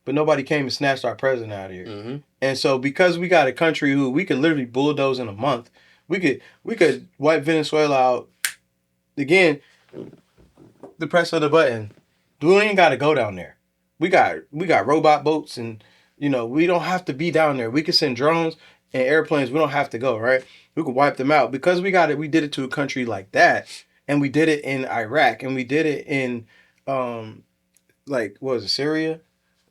But nobody came and snatched our president out of here. Mm-hmm. And so because we got a country who we could literally bulldoze in a month, we could wipe Venezuela out. Again, the press of the button. We ain't got to go down there. We got robot boats, and we don't have to be down there. We could send drones and airplanes. We don't have to go, right? We could wipe them out because we did it to a country like that, and we did it in Iraq, and we did it in Syria,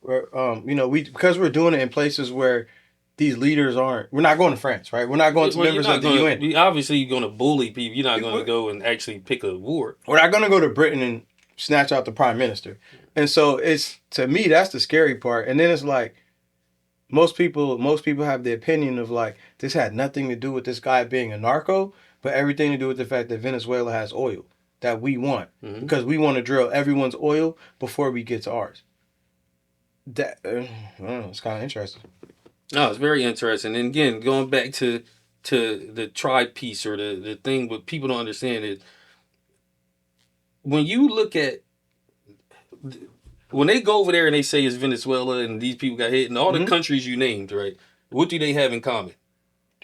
where because we're doing it in places where these leaders aren't. We're not going to France, right? We're not going to members of the UN. Obviously, you're going to bully people. You're not going to go and actually pick a war. We're not going to go to Britain and snatch out the prime minister. And so to me, that's the scary part. And then it's like, most people have the opinion of like, this had nothing to do with this guy being a narco, but everything to do with the fact that Venezuela has oil that we want, because we want to drill everyone's oil before we get to ours. That I don't know, it's kind of interesting. No, it's very interesting. And again, going back to the tribe piece, or the thing what people don't understand is, when you look at, when they go over there and they say it's Venezuela and these people got hit and all the countries you named, right? What do they have in common?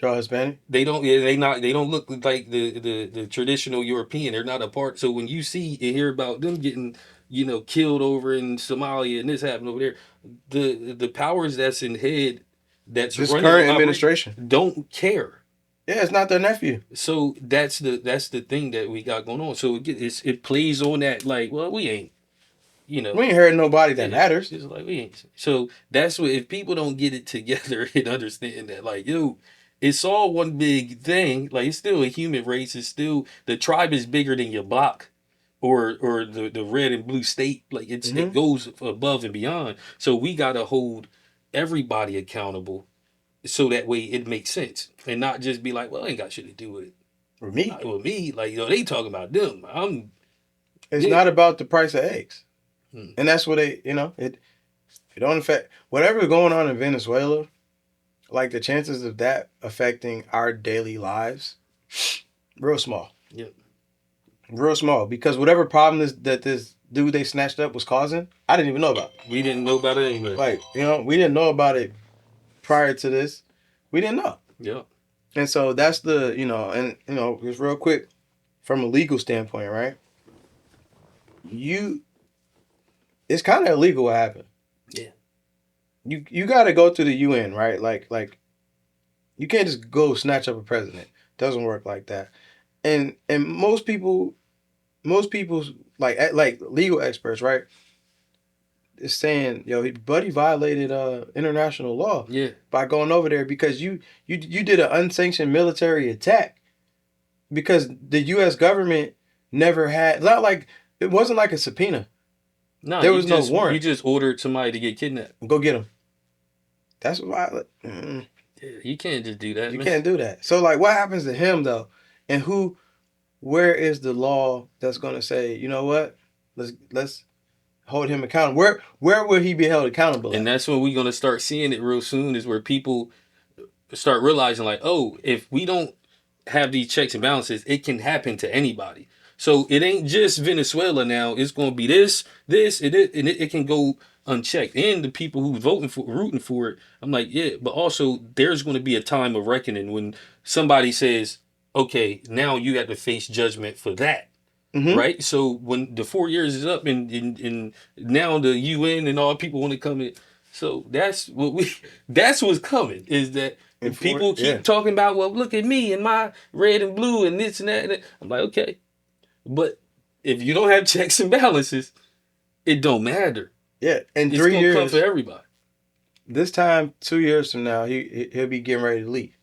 They're all Hispanic. They don't. Yeah, they don't look like the traditional European. They're not a part. So when you see and hear about them getting killed over in Somalia and this happened over there, the powers that's in head that's this current administration don't care. Yeah, it's not their nephew. So that's the thing that we got going on. So it plays on that, like, well, we ain't. We ain't heard nobody that matters. It's like we ain't. So that's what, if people don't get it together and understand that, like, yo, it's all one big thing. Like, it's still a human race. It's still, the tribe is bigger than your block or the red and blue state. Like, it goes above and beyond. So we gotta hold everybody accountable, so that way it makes sense, and not just be like, well, I ain't got shit to do with it. With me. With me, like, they talking about them. It's not about the price of eggs. And that's what it don't affect whatever's going on in Venezuela. Like, the chances of that affecting our daily lives, real small. Yep. Real small, because whatever problem that this dude they snatched up was causing, I didn't even know about. We didn't know about it anyway. Like, we didn't know about it prior to this. We didn't know. Yeah. And so that's the, just real quick, from a legal standpoint, right? It's kind of illegal what happened. Yeah. You got to go to the UN, right? Like you can't just go snatch up a president. Doesn't work like that. And most people like legal experts, right? Is saying, yo, Buddy violated international law by going over there because you did an unsanctioned military attack because the U.S. government never had, not like, it wasn't like a subpoena. No, there was no warrant. You just ordered somebody to get kidnapped. Go get him. That's why. You can't just do that. You can't do that. So like, what happens to him though? And where is the law that's gonna say, you know what? Let's hold him accountable. Where will he be held accountable? And that's when we're gonna start seeing it real soon. Is where people start realizing like, oh, if we don't have these checks and balances, it can happen to anybody. So it ain't just Venezuela now. It's gonna be this, and it can go unchecked. And the people who rooting for it, I'm like, yeah, but also there's going to be a time of reckoning when somebody says, okay, now you have to face judgment for that. Mm-hmm. Right? So when the 4 years is up and now the UN and all people want to come in. So that's what's coming, is that people keep talking about, well, look at me and my red and blue and this and that. And I'm like, okay. But if you don't have checks and balances, it don't matter. Yeah, in 3 years, it's gonna come for everybody. This time, 2 years from now, he'll be getting ready to leave.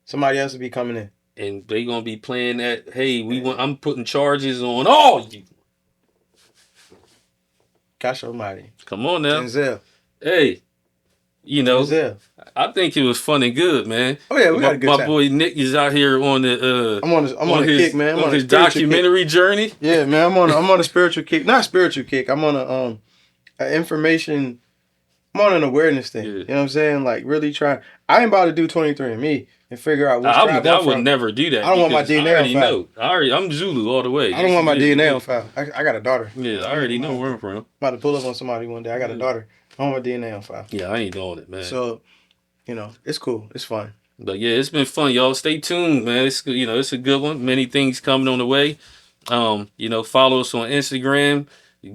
Somebody else will be coming in, and they gonna be playing that. Hey, I'm putting charges on all you. Gosh Almighty! Come on now, Denzel. Hey, Denzel. I think it was fun and good, man. Oh yeah, we got a good time. My boy Nick is out here on the. I'm on a kick, man. I'm on his documentary journey. Yeah, man. I'm on a spiritual kick. Not spiritual kick. I'm on an information. I'm on an awareness thing. Yeah. You know what I'm saying? Like really trying. I ain't about to do 23andMe and figure out which tribe I would never do that. I don't want my DNA on file. I'm Zulu all the way. I don't want my DNA on file. I got a daughter. Yeah, I already know where I'm from. I'm about to pull up on somebody one day. I got a daughter. I don't want my DNA on file. Yeah, I ain't doing it, man. So, it's cool. It's fun. But yeah, it's been fun, y'all. Stay tuned, man. It's it's a good one. Many things coming on the way. Follow us on Instagram.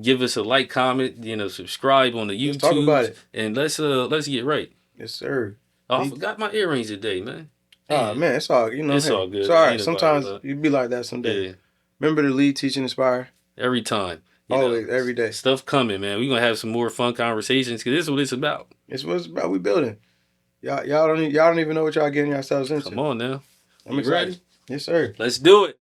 Give us a like, comment, subscribe on the YouTube. Let's talk about it. And let's get right. Yes, sir. Oh, I forgot my earrings today, man. Oh man, it's all it's all good. It's all right. Sometimes you be like that someday. Yeah. Remember to lead, teach, and inspire. Every time. Always, every day. Stuff coming, man. We're gonna have some more fun conversations because this is what it's about. It's what it's about. We building. Y'all don't even know what y'all getting yourselves into. Come on now. I'm excited. Ready? Yes, sir. Let's do it.